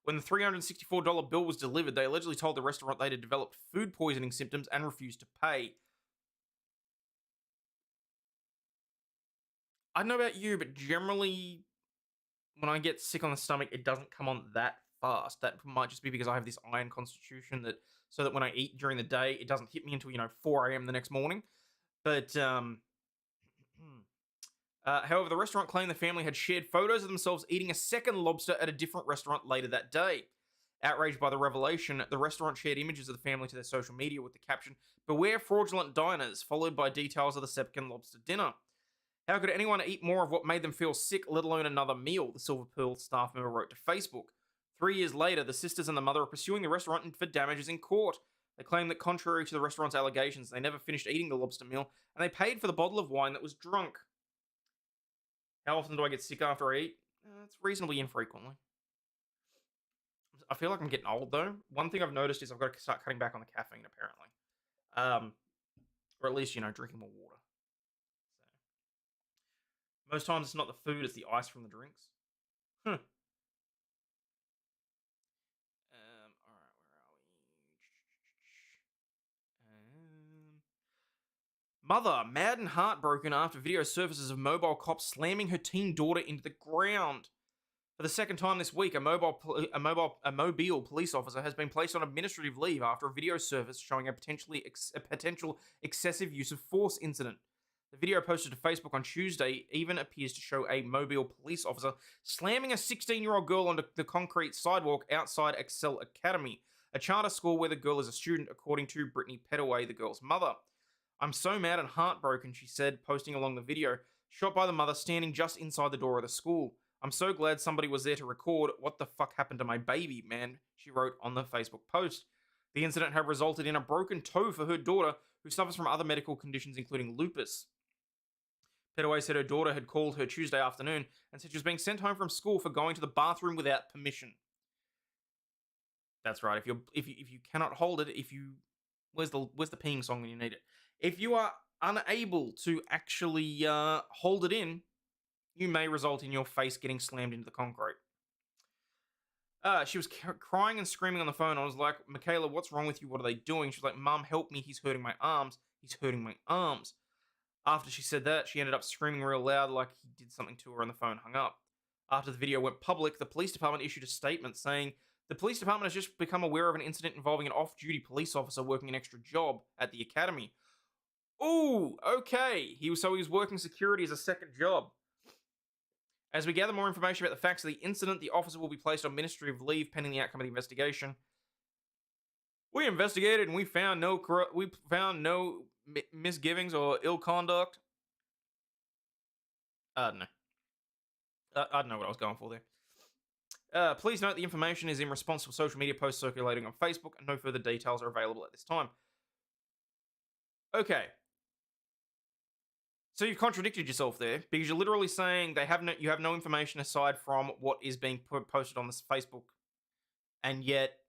When the $364 bill was delivered, they allegedly told the restaurant they had developed food poisoning symptoms and refused to pay. I don't know about you, but generally, when I get sick on the stomach, it doesn't come on that fast. That might just be because I have this iron constitution so that when I eat during the day, it doesn't hit me until 4 a.m. the next morning. But however, the restaurant claimed the family had shared photos of themselves eating a second lobster at a different restaurant later that day. Outraged by the revelation, the restaurant shared images of the family to their social media with the caption, "Beware fraudulent diners," followed by details of the second lobster dinner. How could anyone eat more of what made them feel sick, let alone another meal? The Silver Pearl staff member wrote to Facebook. 3 years later, the sisters and the mother are pursuing the restaurant for damages in court. They claim that contrary to the restaurant's allegations, they never finished eating the lobster meal, and they paid for the bottle of wine that was drunk. How often do I get sick after I eat? It's reasonably infrequently. I feel like I'm getting old, though. One thing I've noticed is I've got to start cutting back on the caffeine, apparently. Or at least, drinking more water. Most times it's not the food, it's the ice from the drinks. All right, where are we? Mother, mad and heartbroken after video surfaces of mobile cops slamming her teen daughter into the ground. For the second time this week, a Mobile police officer has been placed on administrative leave after a video surface showing a potential excessive use of force incident. The video posted to Facebook on Tuesday even appears to show a Mobile police officer slamming a 16-year-old girl onto the concrete sidewalk outside Excel Academy, a charter school where the girl is a student, according to Brittany Pettaway, the girl's mother. "I'm so mad and heartbroken," she said, posting along the video, shot by the mother standing just inside the door of the school. "I'm so glad somebody was there to record. What the fuck happened to my baby, man?" she wrote on the Facebook post. The incident had resulted in a broken toe for her daughter, who suffers from other medical conditions including lupus. Pettaway said her daughter had called her Tuesday afternoon and said she was being sent home from school for going to the bathroom without permission. That's right. If you cannot hold it, where's the peeing song when you need it? If you are unable to actually hold it in, you may result in your face getting slammed into the concrete. She was crying and screaming on the phone. I was like, "Michaela, what's wrong with you? What are they doing?" She's like, "Mom, help me. He's hurting my arms. He's hurting my arms." After she said that, she ended up screaming real loud like he did something to her and the phone hung up. After the video went public, the police department issued a statement saying, "The police department has just become aware of an incident involving an off-duty police officer working an extra job at the academy." Ooh, okay. He was working security as a second job. "As we gather more information about the facts of the incident, the officer will be placed on administrative leave pending the outcome of the investigation. We investigated and we found no misgivings or ill conduct." I don't know. I don't know what I was going for there. Please note the information is in response to social media posts circulating on Facebook, and no further details are available at this time. Okay. So you've contradicted yourself there, because you're literally saying you have no information aside from what is being posted on this Facebook, and yet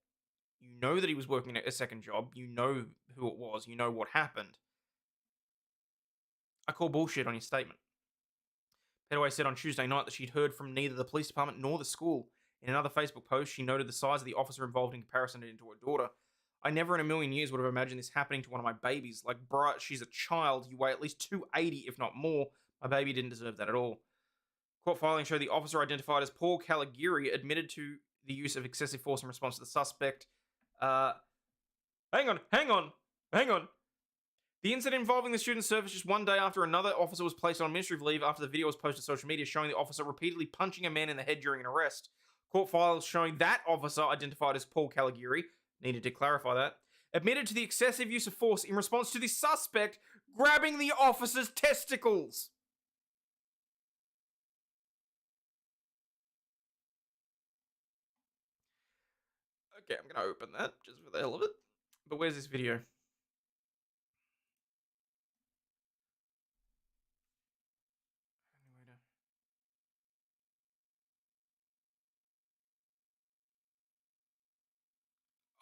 you know that he was working a second job, you know who it was, you know what happened. I call bullshit on your statement. Pettaway said on Tuesday night that she'd heard from neither the police department nor the school. In another Facebook post, she noted the size of the officer involved in comparison to her daughter. "I never in a million years would have imagined this happening to one of my babies. Like, bruh, she's a child. You weigh at least 280, if not more. My baby didn't deserve that at all." Court filings show the officer, identified as Paul Caligari, admitted to the use of excessive force in response to the suspect. Hang on. The incident involving the student surfaced just one day after another officer was placed on administrative leave after the video was posted to social media showing the officer repeatedly punching a man in the head during an arrest. Court files showing that officer, identified as Paul Caligari, needed to clarify that, admitted to the excessive use of force in response to the suspect grabbing the officer's testicles. Okay, I'm going to open that just for the hell of it. But where's this video?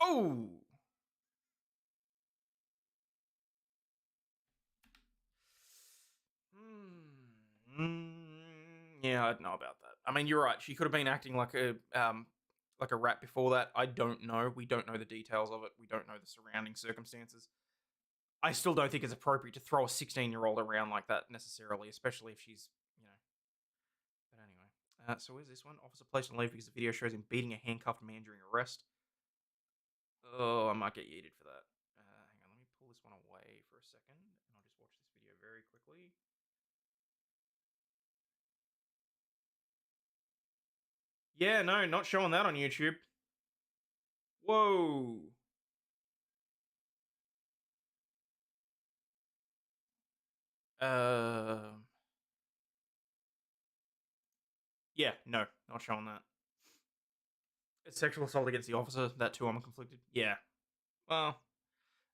Oh! Yeah, I'd know about that. I mean, you're right. She could have been acting like a rat before that. I don't know. We don't know the details of it. We don't know the surrounding circumstances. I still don't think it's appropriate to throw a 16-year-old around like that necessarily, especially if she's, you know. But anyway, so where's this one? Officer placed on leave because the video shows him beating a handcuffed man during arrest. Oh, I might get yeeted for that. Hang on, let me pull this one away for a second, and I'll just watch this video very quickly. Yeah, no, not showing that on YouTube. Whoa. Um. Yeah, no, not showing that. It's sexual assault against the officer. That too, I'm conflicted. Yeah. Well,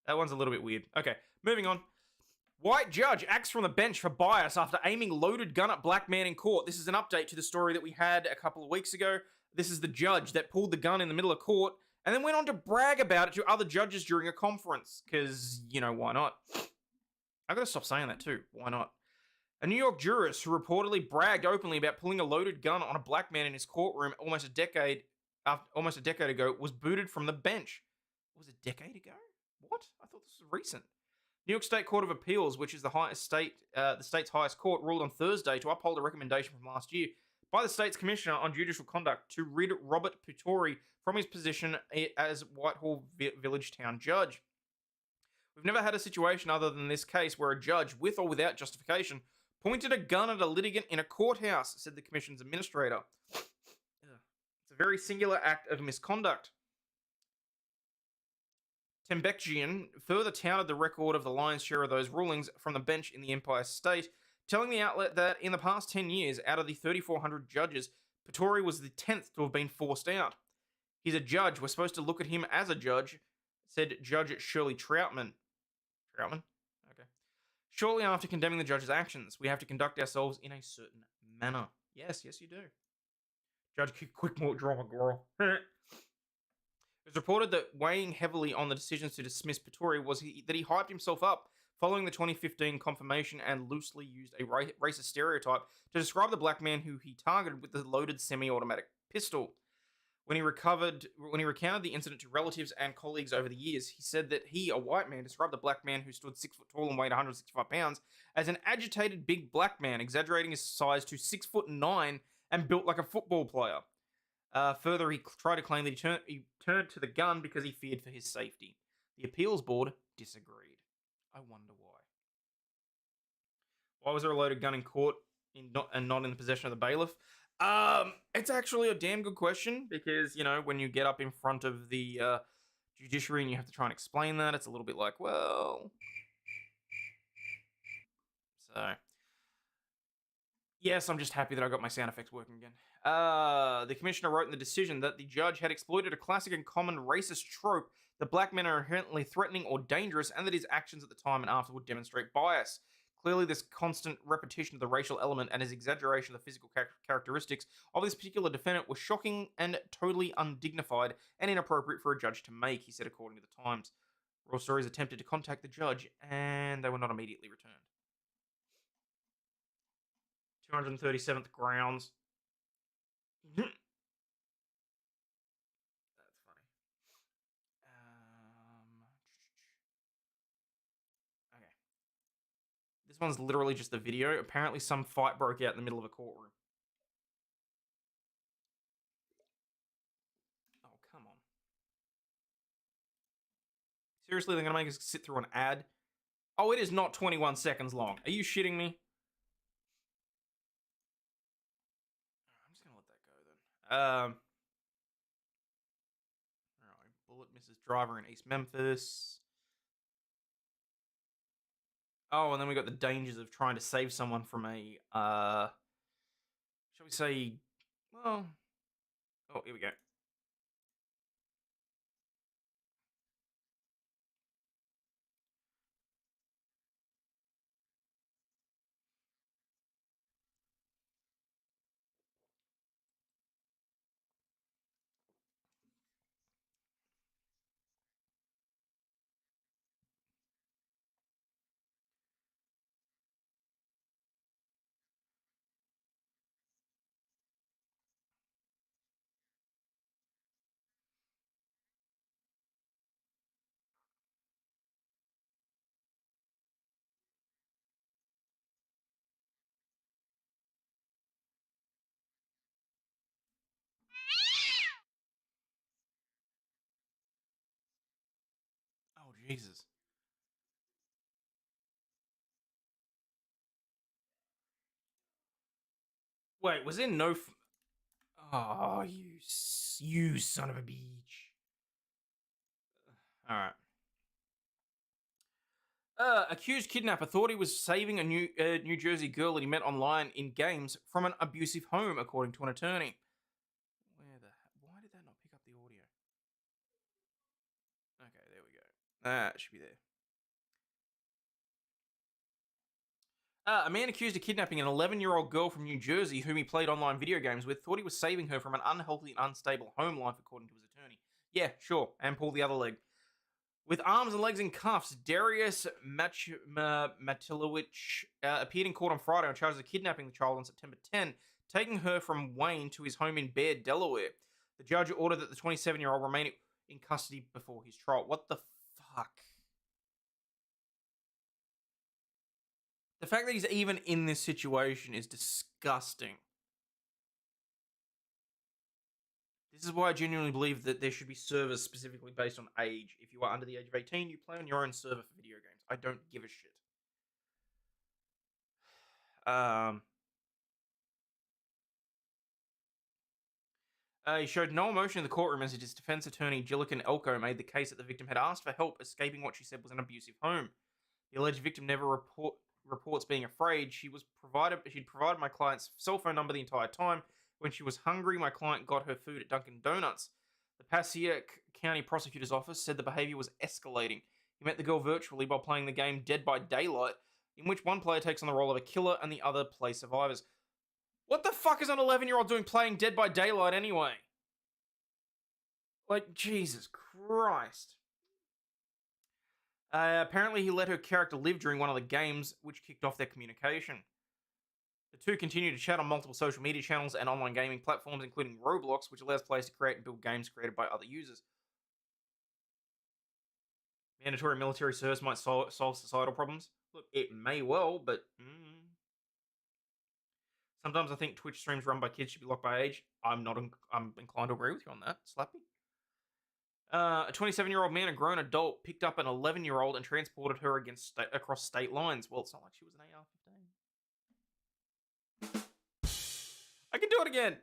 that one's a little bit weird. Okay, moving on. White judge acts from the bench for bias after aiming loaded gun at black man in court. This is an update to the story that we had a couple of weeks ago. This is the judge that pulled the gun in the middle of court and then went on to brag about it to other judges during a conference. Because, you know, why not? I gotta stop saying that too. Why not? A New York jurist who reportedly bragged openly about pulling a loaded gun on a black man in his courtroom almost a decade ago was booted from the bench. Was it a decade ago? What? I thought this was recent. New York State Court of Appeals, which is the state's highest court, ruled on Thursday to uphold a recommendation from last year by the state's commissioner on judicial conduct to rid Robert Putori from his position as Whitehall Village Town Judge. We've never had a situation other than this case where a judge, with or without justification, pointed a gun at a litigant in a courthouse, said the commission's administrator. It's a very singular act of misconduct. Tembekjian further touted the record of the lion's share of those rulings from the bench in the Empire State, telling the outlet that in the past 10 years, out of the 3,400 judges, Putori was the 10th to have been forced out. He's a judge. We're supposed to look at him as a judge, said Judge Shirley Troutman. Troutman? Okay. Shortly after condemning the judge's actions, we have to conduct ourselves in a certain manner. Yes, you do. Judge, quick more drama, girl. It was reported that weighing heavily on the decisions to dismiss Putori was that he hyped himself up following the 2015 confirmation and loosely used a racist stereotype to describe the black man who he targeted with the loaded semi-automatic pistol. When he recounted the incident to relatives and colleagues over the years, he said that he, a white man, described the black man who stood 6 foot tall and weighed 165 pounds as an agitated big black man, exaggerating his size to 6'9" and built like a football player. Further, he tried to claim that he turned to the gun because he feared for his safety. The appeals board disagreed. I wonder why. Why was there a loaded gun in court and not in the possession of the bailiff? It's actually a damn good question because, you know, when you get up in front of the judiciary and you have to try and explain that, it's a little bit like, well... So... Yes, I'm just happy that I got my sound effects working again. The commissioner wrote in the decision that the judge had exploited a classic and common racist trope that black men are inherently threatening or dangerous and that his actions at the time and after would demonstrate bias. Clearly, this constant repetition of the racial element and his exaggeration of the physical characteristics of this particular defendant was shocking and totally undignified and inappropriate for a judge to make, he said, according to the Times. Royal Stories attempted to contact the judge, and they were not immediately returned. 237th grounds. That's funny. Okay. This one's literally just the video. Apparently some fight broke out in the middle of a courtroom. Oh, come on. Seriously, they're going to make us sit through an ad? Oh, it is not 21 seconds long. Are you shitting me? I'm just going to let that go then. Alright, bullet misses driver in East Memphis. Oh, and then we got the dangers of trying to save someone from a, shall we say, well, oh, here we go. Jesus. Wait, was there no... Oh, you son of a bitch. All right. Accused kidnapper thought he was saving a New Jersey girl that he met online in games from an abusive home, according to an attorney. Why did that not pick up the audio? Okay, there we go. That should be there. A man accused of kidnapping an 11-year-old girl from New Jersey whom he played online video games with thought he was saving her from an unhealthy and unstable home life, according to his attorney. Yeah, sure, and pull the other leg. With arms and legs in cuffs, Darius Matilowicz appeared in court on Friday on charges of kidnapping the child on September 10, taking her from Wayne to his home in Baird, Delaware. The judge ordered that the 27-year-old remain in custody before his trial. What the fuck? The fact that he's even in this situation is disgusting. This is why I genuinely believe that there should be servers specifically based on age. If you are under the age of 18, you play on your own server for video games. I don't give a shit. He showed no emotion in the courtroom as his defense attorney, Gilligan Elko, made the case that the victim had asked for help escaping what she said was an abusive home. The alleged victim never reports being afraid. She'd provided my client's cell phone number the entire time. When she was hungry, my client got her food at Dunkin' Donuts. The Passaic County Prosecutor's Office said the behavior was escalating. He met the girl virtually while playing the game Dead by Daylight, in which one player takes on the role of a killer and the other plays survivors. What the fuck is an 11-year-old doing playing Dead by Daylight anyway? Like, Jesus Christ. Apparently, he let her character live during one of the games, which kicked off their communication. The two continue to chat on multiple social media channels and online gaming platforms, including Roblox, which allows players to create and build games created by other users. Mandatory military service might solve societal problems. Look, it may well, but sometimes I think Twitch streams run by kids should be locked by age. I'm inclined to agree with you on that. Slappy. A 27-year-old man, a grown adult, picked up an 11-year-old and transported her across state lines. Well, it's not like she was an AR-15. I can do it again.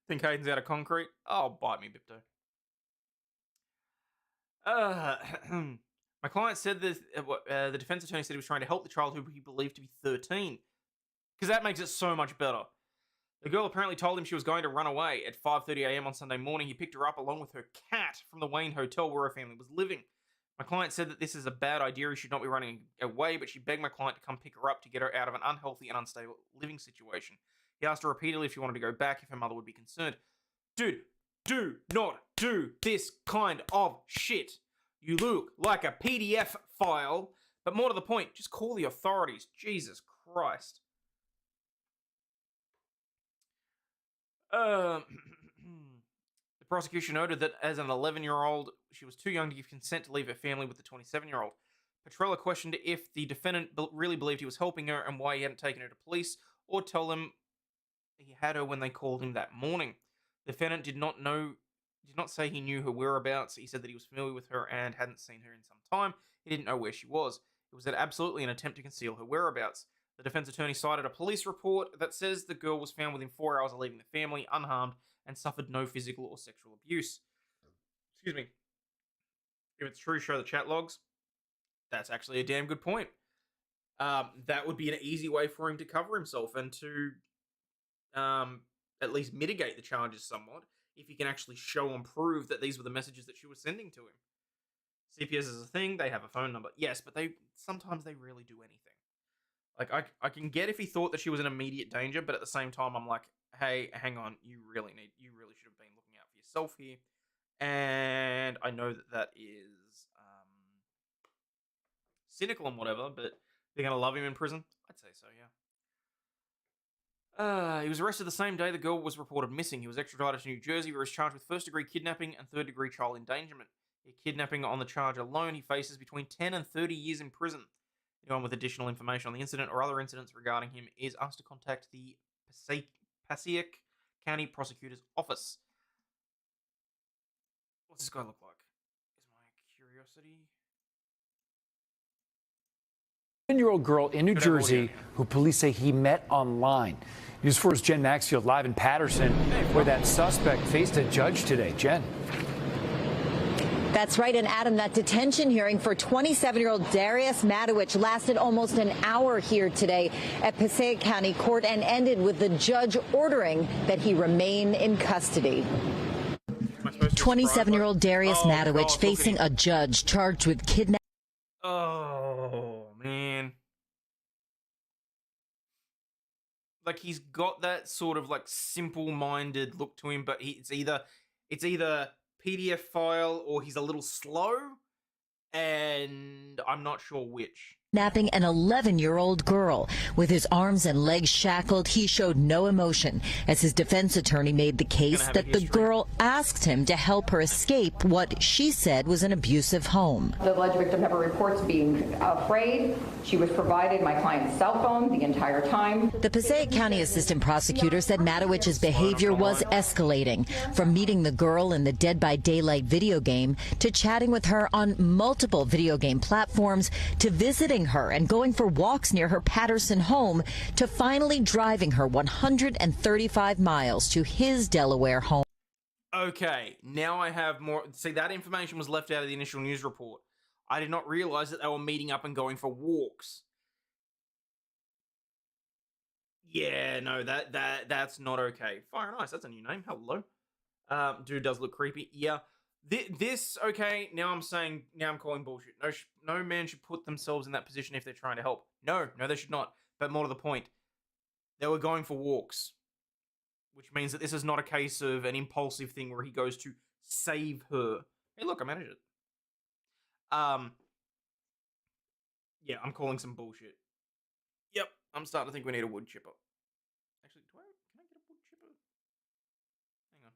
Think Hayden's out of concrete? Oh, bite me, Bipto. My client said that the defense attorney said he was trying to help the child who he believed to be 13. Because that makes it so much better. The girl apparently told him she was going to run away. At 5:30 a.m. on Sunday morning, he picked her up along with her cat from the Wayne Hotel where her family was living. My client said that this is a bad idea, he should not be running away, but she begged my client to come pick her up to get her out of an unhealthy and unstable living situation. He asked her repeatedly if she wanted to go back, if her mother would be concerned. Dude, do not do this kind of shit. You look like a PDF file, but more to the point, just call the authorities. Jesus Christ. The prosecution noted that as an 11-year-old, she was too young to give consent to leave her family with the 27-year-old. Petrella questioned if the defendant really believed he was helping her and why he hadn't taken her to police or tell them he had her when they called him that morning. The defendant did not say he knew her whereabouts. He said that he was familiar with her and hadn't seen her in some time. He didn't know where she was. It was absolutely an attempt to conceal her whereabouts. The defense attorney cited a police report that says the girl was found within 4 hours of leaving the family, unharmed, and suffered no physical or sexual abuse. Excuse me. If it's true, show the chat logs. That's actually a damn good point. That would be an easy way for him to cover himself and to at least mitigate the charges somewhat, if he can actually show and prove that these were the messages that she was sending to him. CPS is a thing, they have a phone number. Yes, but sometimes they rarely do anything. Like, I can get if he thought that she was in immediate danger, but at the same time, I'm like, hey, hang on, you really should have been looking out for yourself here. And I know that is cynical and whatever, but they're going to love him in prison? I'd say so, yeah. He was arrested the same day the girl was reported missing. He was extradited to New Jersey, where he was charged with first-degree kidnapping and third-degree child endangerment. Kidnapping on the charge alone, he faces between 10 and 30 years in prison. Anyone with additional information on the incident or other incidents regarding him is asked to contact the Passaic County Prosecutor's Office. What's this guy look like? Is my Curiosity. 10-year-old girl in New Jersey who police say he met online. News 4's Jen Maxfield live in Patterson, where that suspect faced a judge today. Jen. That's right, and Adam, that detention hearing for 27-year-old Darius Matowich lasted almost an hour here today at Passaic County Court and ended with the judge ordering that he remain in custody. 27-year-old Darius Matowich facing a judge charged with kidnapping. Oh, man. Like, he's got that sort of, like, simple-minded look to him, but it's either PDF file or he's a little slow, and I'm not sure which. Kidnapping an 11-year-old girl. With his arms and legs shackled, he showed no emotion as his defense attorney made the case that the girl asked him to help her escape what she said was an abusive home. The alleged victim never reports being afraid. She was provided my client's cell phone the entire time. The Passaic County assistant prosecutor said Matowich's behavior was escalating, from meeting the girl in the Dead by Daylight video game to chatting with her on multiple video game platforms to visiting her and going for walks near her Patterson home to finally driving her 135 miles to his Delaware home. Okay, now I have more. See, that information was left out of the initial news report. I did not realize that they were meeting up and going for walks. Yeah, no, that's not okay. Fire and Ice, that's a new name. Hello. Dude does look creepy. Yeah. This, okay, now I'm calling bullshit. No man should put themselves in that position if they're trying to help. No, they should not. But more to the point, they were going for walks, which means that this is not a case of an impulsive thing where he goes to save her. Hey, look, I managed it. Yeah, I'm calling some bullshit. Yep, I'm starting to think we need a wood chipper. Actually, can I get a wood chipper? Hang on.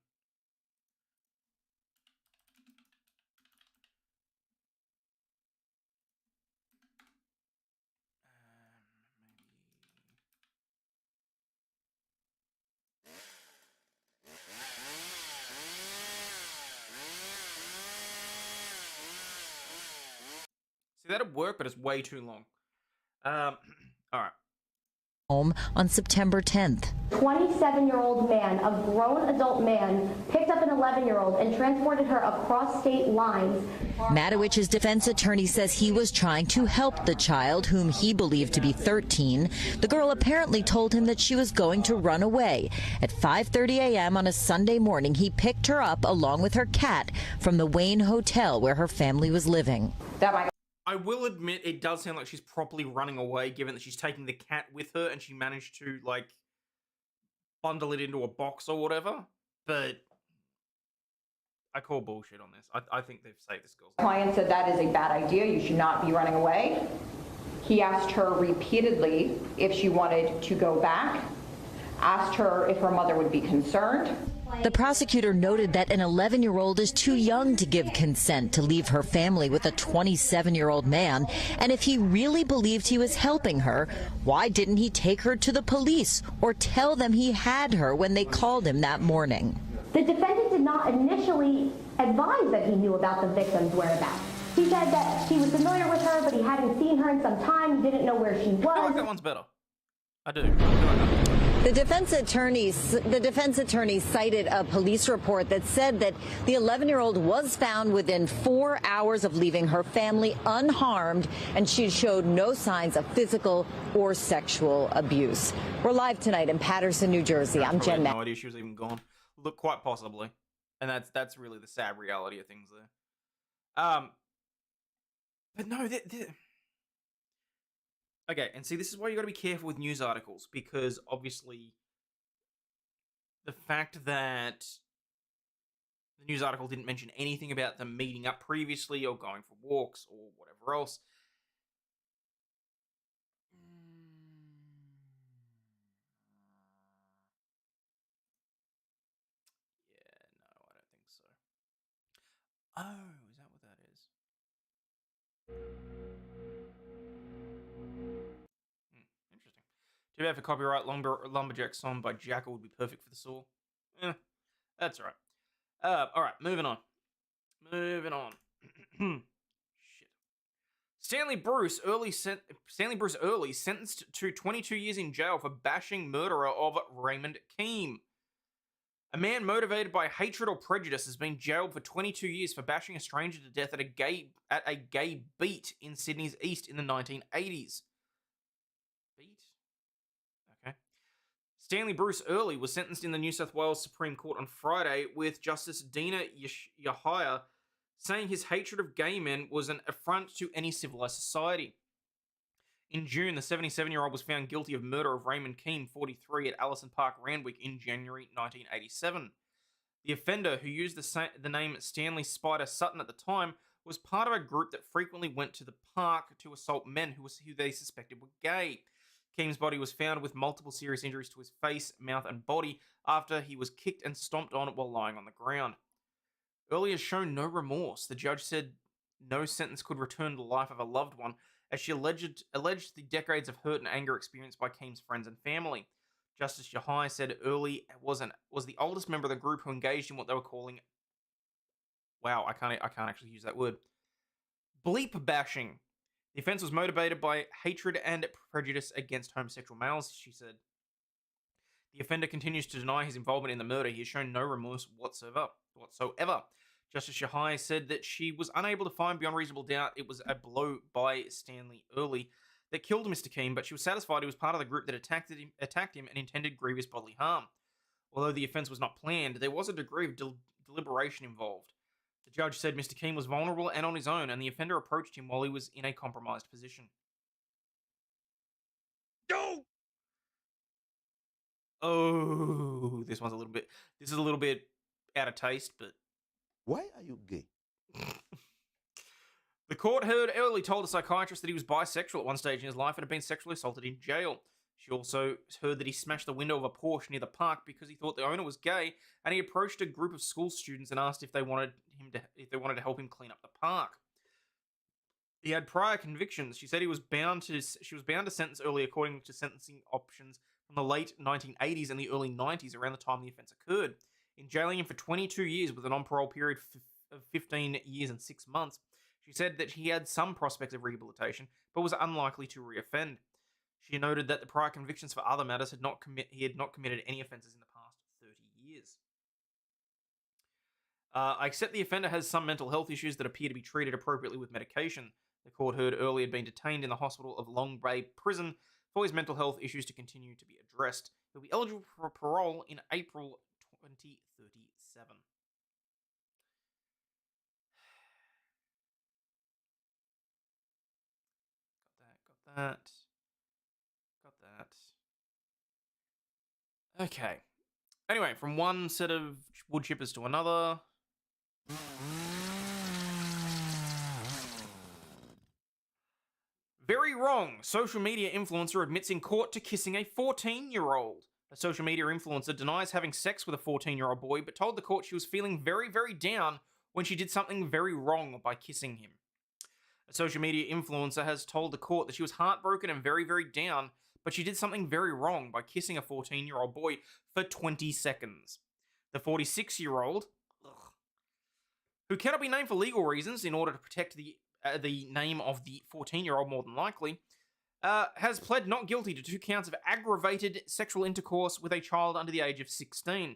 See, that'd work, but it's way too long. All right. Home on September 10th. 27-year-old man, a grown adult man, picked up an 11-year-old and transported her across state lines. Matowich's defense attorney says he was trying to help the child, whom he believed to be 13. The girl apparently told him that she was going to run away. At 5:30 a.m. on a Sunday morning, he picked her up along with her cat from the Wayne Hotel where her family was living. I will admit it does sound like she's properly running away, given that she's taking the cat with her and she managed to, like, bundle it into a box or whatever. But I call bullshit on this. I think they've saved this girl's life. Client said that is a bad idea. You should not be running away. He asked her repeatedly if she wanted to go back, asked her if her mother would be concerned. The prosecutor noted that an 11-year-old is too young to give consent to leave her family with a 27-year-old man, and if he really believed he was helping her, why didn't he take her to the police or tell them he had her when they called him that morning? The defendant did not initially advise that he knew about the victim's whereabouts. He said that he was familiar with her, but he hadn't seen her in some time. He didn't know where she was. I feel like that one's better. I do. I feel like that. The defense attorney cited a police report that said that the 11-year-old was found within 4 hours of leaving her family unharmed, and she showed no signs of physical or sexual abuse. We're live tonight in Patterson, New Jersey. I'm Jen. No idea she was even gone. Look, quite possibly, and that's really the sad reality of things there. But no, okay, and see, this is why you got to be careful with news articles, because obviously the fact that the news article didn't mention anything about them meeting up previously or going for walks or whatever else. Yeah, no, I don't think so. Oh, is that what that is? Interesting. Too bad for copyright. Lumberjack song by Jackal would be perfect for the saw. That's all right. All right, moving on. Stanley Bruce Early sentenced to 22 years in jail for bashing murderer of Raymond Keem. A man motivated by hatred or prejudice has been jailed for 22 years for bashing a stranger to death at a gay beat in Sydney's East in the 1980s. Beat? Okay. Stanley Bruce Early was sentenced in the New South Wales Supreme Court on Friday, with Justice Dina Yahya saying his hatred of gay men was an affront to any civilized society. In June, the 77-year-old was found guilty of murder of Raymond Keem, 43, at Allison Park, Randwick in January 1987. The offender, who used the name Stanley Spider Sutton at the time, was part of a group that frequently went to the park to assault men who they suspected were gay. Keem's body was found with multiple serious injuries to his face, mouth, and body after he was kicked and stomped on while lying on the ground. Early has shown no remorse. The judge said no sentence could return the life of a loved one, as she alleged the decades of hurt and anger experienced by Keem's friends and family. Justice Yahya said Early was the oldest member of the group who engaged in what they were calling, wow, I can't actually use that word, bleep bashing. The offense was motivated by hatred and prejudice against homosexual males, she said. The offender continues to deny his involvement in the murder. He has shown no remorse whatsoever. Justice Yahya said that she was unable to find beyond reasonable doubt it was a blow by Stanley Early that killed Mr. Keem, but she was satisfied he was part of the group that attacked him and intended grievous bodily harm. Although the offense was not planned, there was a degree of deliberation involved. The judge said Mr. Keem was vulnerable and on his own, and the offender approached him while he was in a compromised position. No! Oh, this is a little bit out of taste, but why are you gay? The court heard Early told a psychiatrist that he was bisexual at one stage in his life and had been sexually assaulted in jail. She also heard that he smashed the window of a Porsche near the park because he thought the owner was gay, and he approached a group of school students and asked if they wanted to help him clean up the park. He had prior convictions. She said she was bound to sentence Early according to sentencing options from the late 1980s and the early 90s, around the time the offence occurred. In jailing him for 22 years with an on-parole period of 15 years and 6 months, she said that he had some prospects of rehabilitation, but was unlikely to reoffend. She noted that the prior convictions for other matters he had not committed any offences in the past 30 years. I accept the offender has some mental health issues that appear to be treated appropriately with medication. The court heard Early had been detained in the hospital of Long Bay Prison for his mental health issues to continue to be addressed. He'll be eligible for parole in April 2037. Got that. Okay. Anyway, from one set of wood chippers to another. Very wrong. Social media influencer admits in court to kissing a 14-year-old. A social media influencer denies having sex with a 14-year-old boy, but told the court she was feeling very, very down when she did something very wrong by kissing him. A social media influencer has told the court that she was heartbroken and very, very down, but she did something very wrong by kissing a 14-year-old boy for 20 seconds. The 46-year-old, who cannot be named for legal reasons in order to protect the name of the 14-year-old more than likely, has pled not guilty to 2 counts of aggravated sexual intercourse with a child under the age of 16.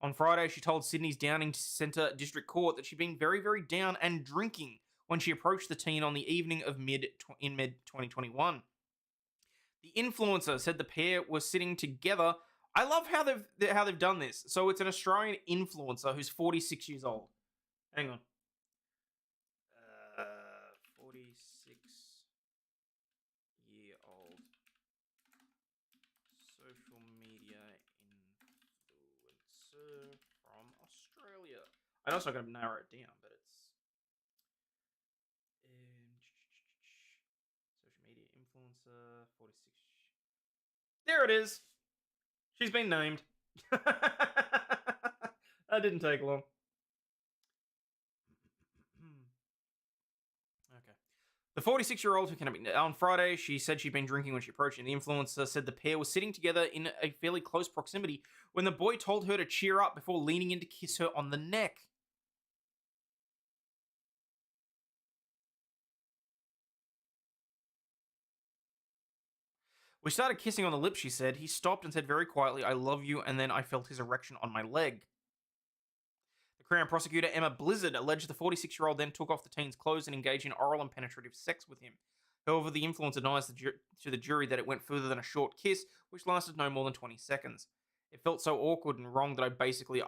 On Friday, she told Sydney's Downing Centre District Court that she'd been very, very down and drinking when she approached the teen on the evening of mid-2021. The influencer said the pair were sitting together. I love how they've done this. So it's an Australian influencer who's 46 years old. Hang on. 46-year-old social media influencer from Australia. I know it's not going to narrow it down, but it's social media influencer 46. There it is. She's been named. That didn't take long. Okay. The 46-year-old who can be on Friday, she said she'd been drinking when she approached, and the influencer said the pair were sitting together in a fairly close proximity when the boy told her to cheer up before leaning in to kiss her on the neck. We started kissing on the lips, she said. He stopped and said very quietly, I love you, and then I felt his erection on my leg. The Crown prosecutor, Emma Blizzard, alleged the 46-year-old then took off the teen's clothes and engaged in oral and penetrative sex with him. However, the influencer denies to the jury that it went further than a short kiss, which lasted no more than 20 seconds. It felt so awkward and wrong that I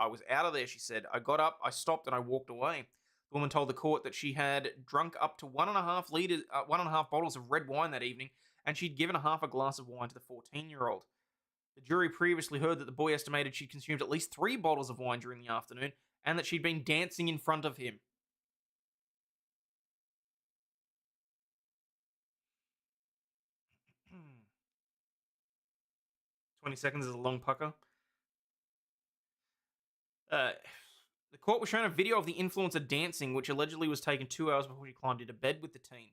was out of there, she said. I got up, I stopped, and I walked away. The woman told the court that she had drunk up to 1.5 bottles of red wine that evening, and she'd given half a glass of wine to the 14-year-old. The jury previously heard that the boy estimated she'd consumed at least 3 bottles of wine during the afternoon, and that she'd been dancing in front of him. Hmm. 20 seconds is a long pucker. The court was shown a video of the influencer dancing, which allegedly was taken 2 hours before she climbed into bed with the teen.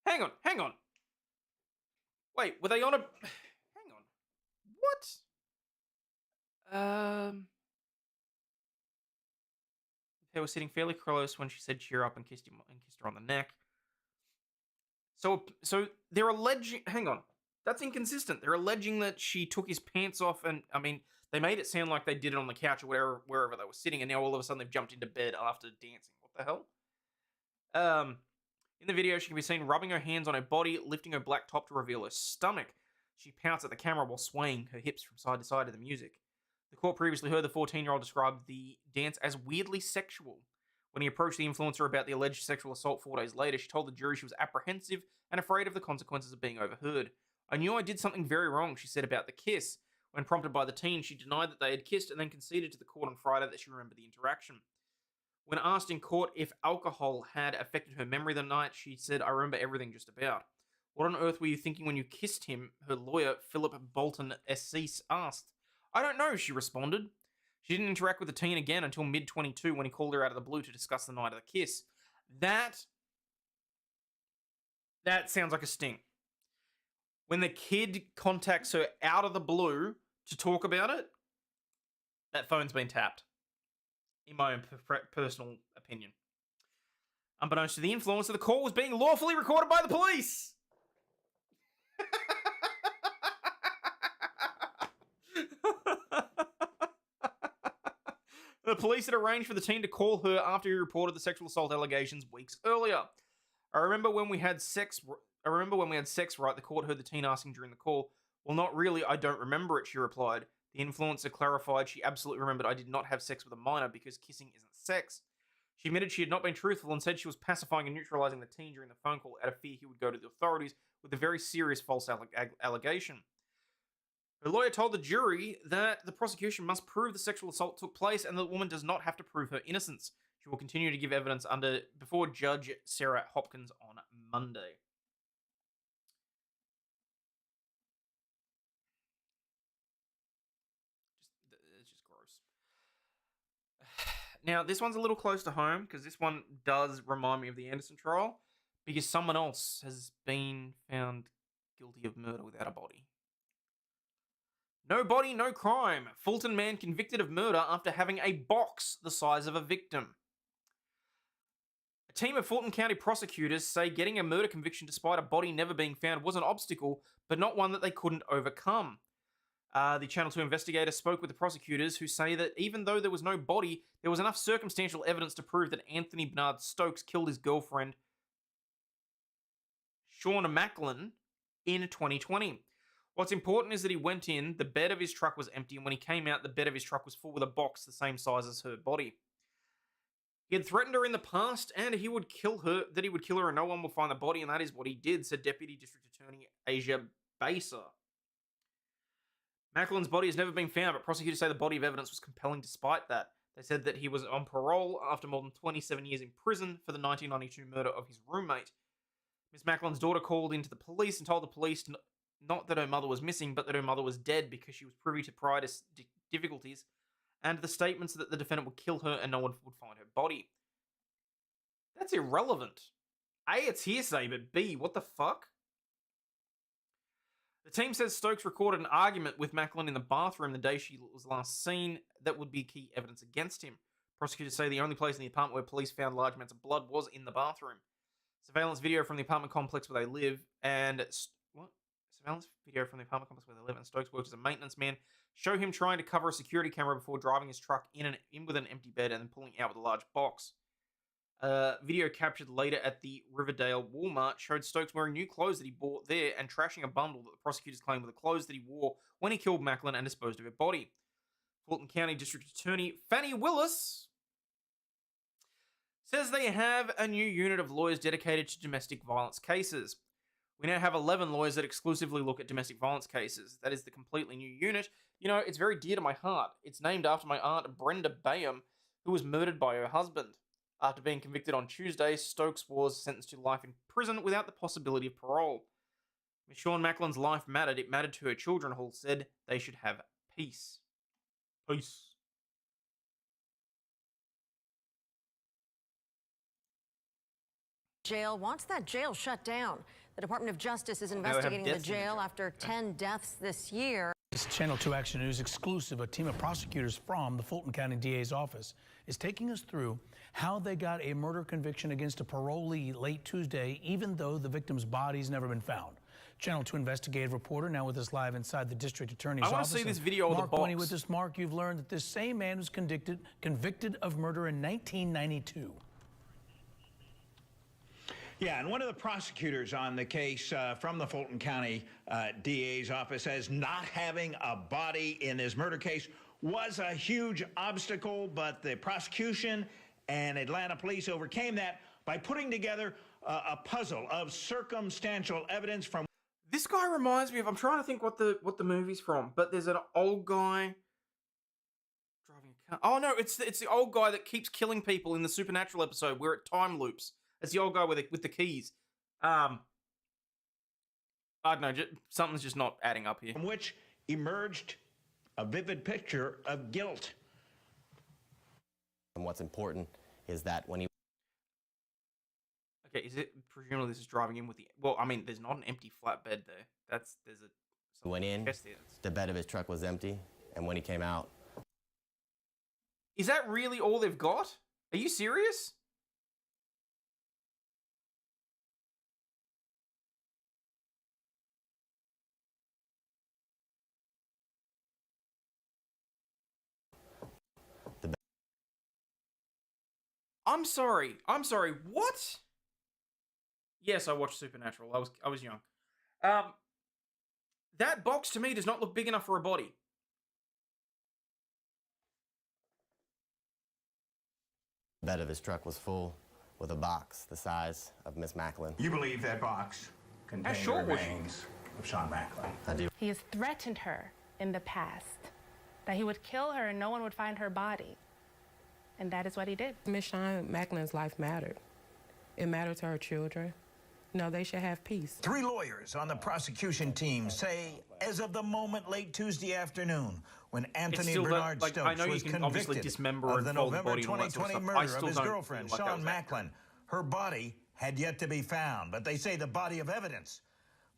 Hang on. Wait, were they on a... Hang on. What? They were sitting fairly close when she said cheer up and kissed her on the neck. So they're alleging... Hang on. That's inconsistent. They're alleging that she took his pants off and, I mean, they made it sound like they did it on the couch or wherever they were sitting, and now all of a sudden they've jumped into bed after dancing. What the hell? In the video, she can be seen rubbing her hands on her body, lifting her black top to reveal her stomach. She pouts at the camera while swaying her hips from side to side to the music. The court previously heard the 14-year-old describe the dance as weirdly sexual. When he approached the influencer about the alleged sexual assault 4 days later, she told the jury she was apprehensive and afraid of the consequences of being overheard. I knew I did something very wrong, she said about the kiss. When prompted by the teen, she denied that they had kissed and then conceded to the court on Friday that she remembered the interaction. When asked in court if alcohol had affected her memory the night, she said, I remember everything just about. What on earth were you thinking when you kissed him? Her lawyer, Philip Bolton Assis, asked. I don't know, she responded. She didn't interact with the teen again until mid-22 when he called her out of the blue to discuss the night of the kiss. That sounds like a sting. When the kid contacts her out of the blue to talk about it, that phone's been tapped. In my own personal opinion. Unbeknownst to the influencer, the call was being lawfully recorded by the police. The police had arranged for the teen to call her after he reported the sexual assault allegations weeks earlier. I remember when we had sex, right? The court heard the teen asking during the call. Well, not really, I don't remember it, she replied. The influencer clarified she absolutely remembered I did not have sex with a minor because kissing isn't sex. She admitted she had not been truthful and said she was pacifying and neutralizing the teen during the phone call out of fear he would go to the authorities with a very serious false allegation. Her lawyer told the jury that the prosecution must prove the sexual assault took place and the woman does not have to prove her innocence. She will continue to give evidence before Judge Sarah Hopkins on Monday. It's just gross. Now, this one's a little close to home because this one does remind me of the Anderson trial because someone else has been found guilty of murder without a body. No body, no crime. Fulton man convicted of murder after having a box the size of a victim. A team of Fulton County prosecutors say getting a murder conviction despite a body never being found was an obstacle, but not one that they couldn't overcome. The Channel 2 investigator spoke with the prosecutors who say that even though there was no body, there was enough circumstantial evidence to prove that Anthony Bernard Stokes killed his girlfriend, Shauna Macklin, in 2020. What's important is that he went in, the bed of his truck was empty, and when he came out, the bed of his truck was full with a box the same size as her body. He had threatened her in the past, and he would kill her and no one will find the body, and that is what he did, said Deputy District Attorney Asia Baser. Macklin's body has never been found, but prosecutors say the body of evidence was compelling despite that. They said that he was on parole after more than 27 years in prison for the 1992 murder of his roommate. Miss Macklin's daughter called into the police and told the police not that her mother was missing, but that her mother was dead because she was privy to prior difficulties and the statements that the defendant would kill her and no one would find her body. That's irrelevant. A, it's hearsay, but B, what the fuck? The team says Stokes recorded an argument with Macklin in the bathroom the day she was last seen that would be key evidence against him. Prosecutors say the only place in the apartment where police found large amounts of blood was in the bathroom. Surveillance video from the apartment complex where they live and... What? Surveillance video from the apartment complex where they live, and Stokes works as a maintenance man show him trying to cover a security camera before driving his truck in with an empty bed and then pulling out with a large box. Video captured later at the Riverdale Walmart showed Stokes wearing new clothes that he bought there and trashing a bundle that the prosecutors claim were the clothes that he wore when he killed Macklin and disposed of her body. Fulton County District Attorney Fannie Willis says they have a new unit of lawyers dedicated to domestic violence cases. We now have 11 lawyers that exclusively look at domestic violence cases. That is the completely new unit. You know, it's very dear to my heart. It's named after my aunt, Brenda Bayham, who was murdered by her husband. After being convicted on Tuesday, Stokes was sentenced to life in prison without the possibility of parole. Miss Sean Macklin's life mattered. It mattered to her children, Hall said. They should have peace. Peace. Jail wants that jail shut down. The Department of Justice is investigating the jail after 10 deaths this year. This Channel 2 Action News exclusive. A team of prosecutors from the Fulton County DA's office is taking us through how they got a murder conviction against a parolee late Tuesday, even though the victim's body's never been found. Channel 2 investigative reporter now with us live inside the district attorney's office. I want to see this video of the box. Mark, with this, Mark, you've learned that this same man was convicted of murder in 1992. Yeah, and one of the prosecutors on the case from the Fulton County DA's office says not having a body in his murder case was a huge obstacle, but the prosecution and Atlanta police overcame that by putting together a puzzle of circumstantial evidence from... This guy reminds me of, I'm trying to think what the movie's from, but there's an old guy driving a car. Oh no, it's the old guy that keeps killing people in the Supernatural episode where it time loops. It's the old guy with the keys. I don't know, something's just not adding up here. From which emerged a vivid picture of guilt. And what's important is that when he... Okay, is it, presumably this is driving in with the... Well, I mean, there's not an empty flatbed there. There's a... Went in, the bed of his truck was empty, and when he came out... Is that really all they've got? Are you serious? I'm sorry. What? Yes, I watched Supernatural. I was young. That box to me does not look big enough for a body. The bed of his truck was full with a box the size of Miss Macklin. You believe that box contained the remains of Sean Macklin? I do. He has threatened her in the past that he would kill her and no one would find her body. And that is what he did. Miss Sean Macklin's life mattered. It mattered to her children. No, they should have peace. 3 lawyers on the prosecution team say, as of the moment late Tuesday afternoon, when Anthony Bernard Stokes was convicted of the November 2020 murder of his girlfriend, Sean Macklin, her body had yet to be found. But they say the body of evidence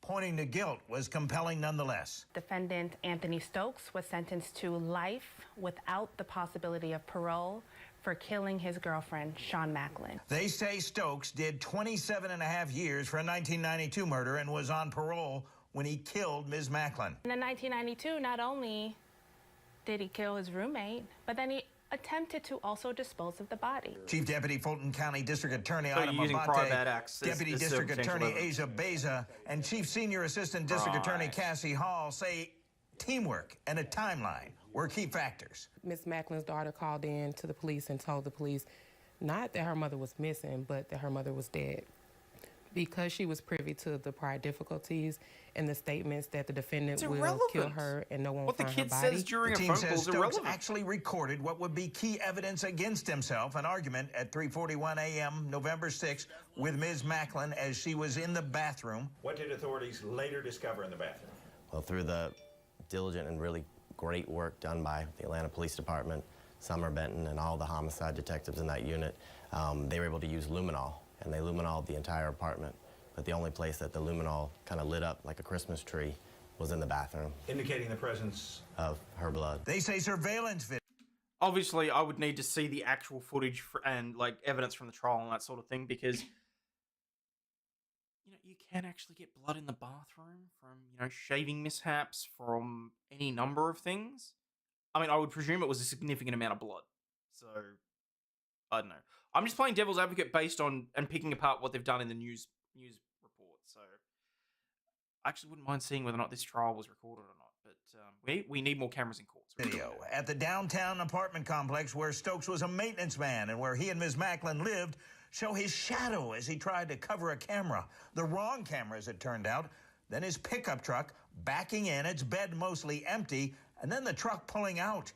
pointing to guilt was compelling nonetheless. Defendant Anthony Stokes was sentenced to life without the possibility of parole for killing his girlfriend, Sean Macklin. They say Stokes did 27 and a half years for a 1992 murder and was on parole when he killed Ms. Macklin. In 1992, not only did he kill his roommate, but then he attempted to also dispose of the body. Chief Deputy Fulton County District Attorney So Adam using prior bad acts Deputy as District Attorney evidence. Asia Beza, and Chief Senior Assistant District Attorney Cassie Hall say teamwork and a timeline were key factors. Miss Macklin's daughter called in to the police and told the police not that her mother was missing, but that her mother was dead. Because she was privy to the prior difficulties and the statements that the defendant will kill her and no one will find her body. What the kid says during a phone call is irrelevant. Stokes actually recorded what would be key evidence against himself, an argument at 3:41 a.m. November 6th with Ms. Macklin as she was in the bathroom. What did authorities later discover in the bathroom? Well, through the diligent and really great work done by the Atlanta Police Department, Summer Benton, and all the homicide detectives in that unit, they were able to use luminol, and they luminoled the entire apartment. But the only place that the luminol kind of lit up like a Christmas tree was in the bathroom. Indicating the presence of her blood. They say surveillance video. Obviously, I would need to see the actual footage and like evidence from the trial and that sort of thing, because you can actually get blood in the bathroom from, you know, shaving mishaps, from any number of things. I mean, I would presume it was a significant amount of blood. So, I don't know. I'm just playing devil's advocate based on and picking apart what they've done in the news report. So, I actually wouldn't mind seeing whether or not this trial was recorded or not. But we need more cameras in courts. Video at the downtown apartment complex where Stokes was a maintenance man and where he and Ms. Macklin lived show his shadow as he tried to cover a camera. The wrong camera, as it turned out. Then his pickup truck backing in, its bed mostly empty, and then the truck pulling out.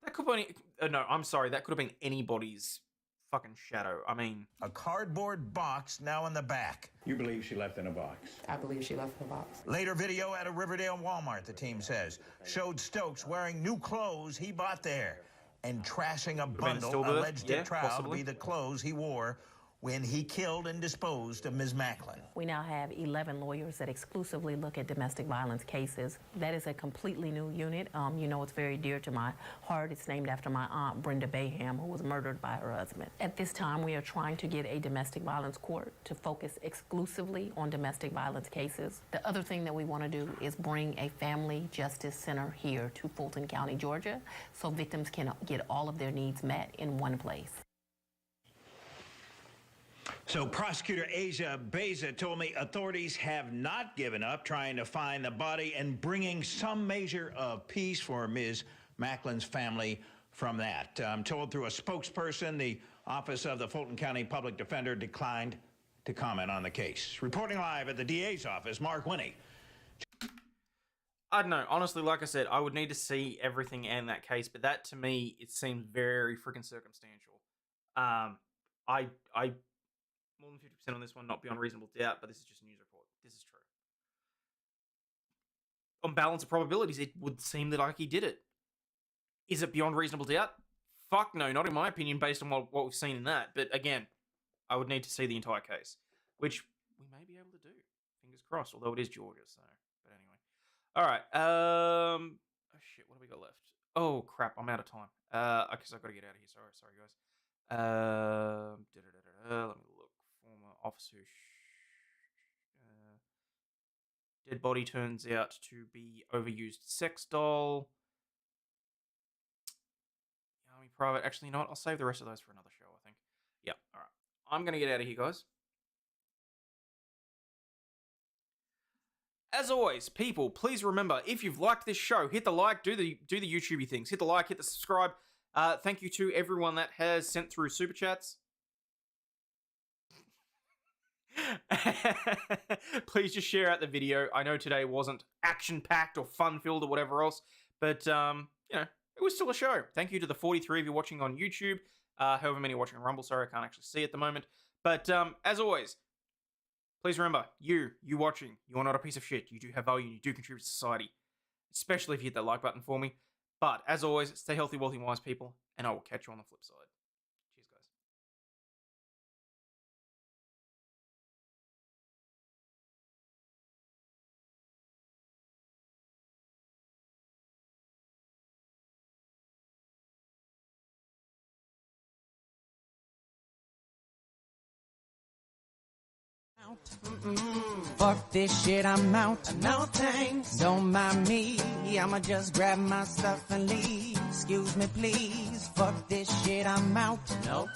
That could be... no, I'm sorry. That could have been anybody's fucking shadow. I mean... A cardboard box now in the back. You believe she left in a box? I believe she left in a box. Later video at a Riverdale Walmart, the team says, showed Stokes wearing new clothes he bought there and trashing a bundle alleged at trial to be the clothes he wore when he killed and disposed of Ms. Macklin. We now have 11 lawyers that exclusively look at domestic violence cases. That is a completely new unit. You know, it's very dear to my heart. It's named after my aunt, Brenda Bayham, who was murdered by her husband. At this time, we are trying to get a domestic violence court to focus exclusively on domestic violence cases. The other thing that we want to do is bring a family justice center here to Fulton County, Georgia, so victims can get all of their needs met in one place. So prosecutor Asia Beza told me authorities have not given up trying to find the body and bringing some measure of peace for Ms. Macklin's family from that. I'm told through a spokesperson, the Office of the Fulton County Public Defender declined to comment on the case. Reporting live at the DA's office, Mark Winnie. I don't know. Honestly, like I said, I would need to see everything in that case, but that to me, it seemed very freaking circumstantial. I more than 50% on this one, not beyond reasonable doubt, but this is just a news report. This is true. On balance of probabilities, it would seem that Ike did it. Is it beyond reasonable doubt? Fuck no, not in my opinion, based on what we've seen in that. But again, I would need to see the entire case, which we may be able to do. Fingers crossed, although it is Georgia, so... But anyway. Alright, oh shit, what have we got left? Oh crap, I'm out of time. Because I've got to get out of here, sorry guys. Let me look. Former officer. Dead body turns out to be overused sex doll. Army private. Actually, you know what? I'll save the rest of those for another show, I think. Yeah, alright. I'm going to get out of here, guys. As always, people, please remember, if you've liked this show, hit the like, do the YouTubey things. Hit the like, hit the subscribe. Thank you to everyone that has sent through super chats. Please just share out the video. I know today wasn't action-packed or fun-filled or whatever else, but, you know, it was still a show. Thank you to the 43 of you watching on YouTube, however many are watching on Rumble. Sorry, I can't actually see at the moment. But, as always, please remember, you watching, you are not a piece of shit. You do have value and you do contribute to society, especially if you hit that like button for me. But, as always, stay healthy, wealthy, wise people, and I will catch you on the flip side. Fuck this shit, I'm out. No thanks. Don't mind me. I'ma just grab my stuff and leave. Excuse me, please. Fuck this shit, I'm out. Nope.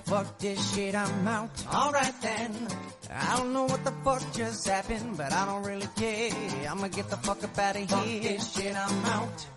Fuck this shit, I'm out. Alright then. I don't know what the fuck just happened, but I don't really care. I'ma get the fuck up out of here. Fuck this shit, I'm out.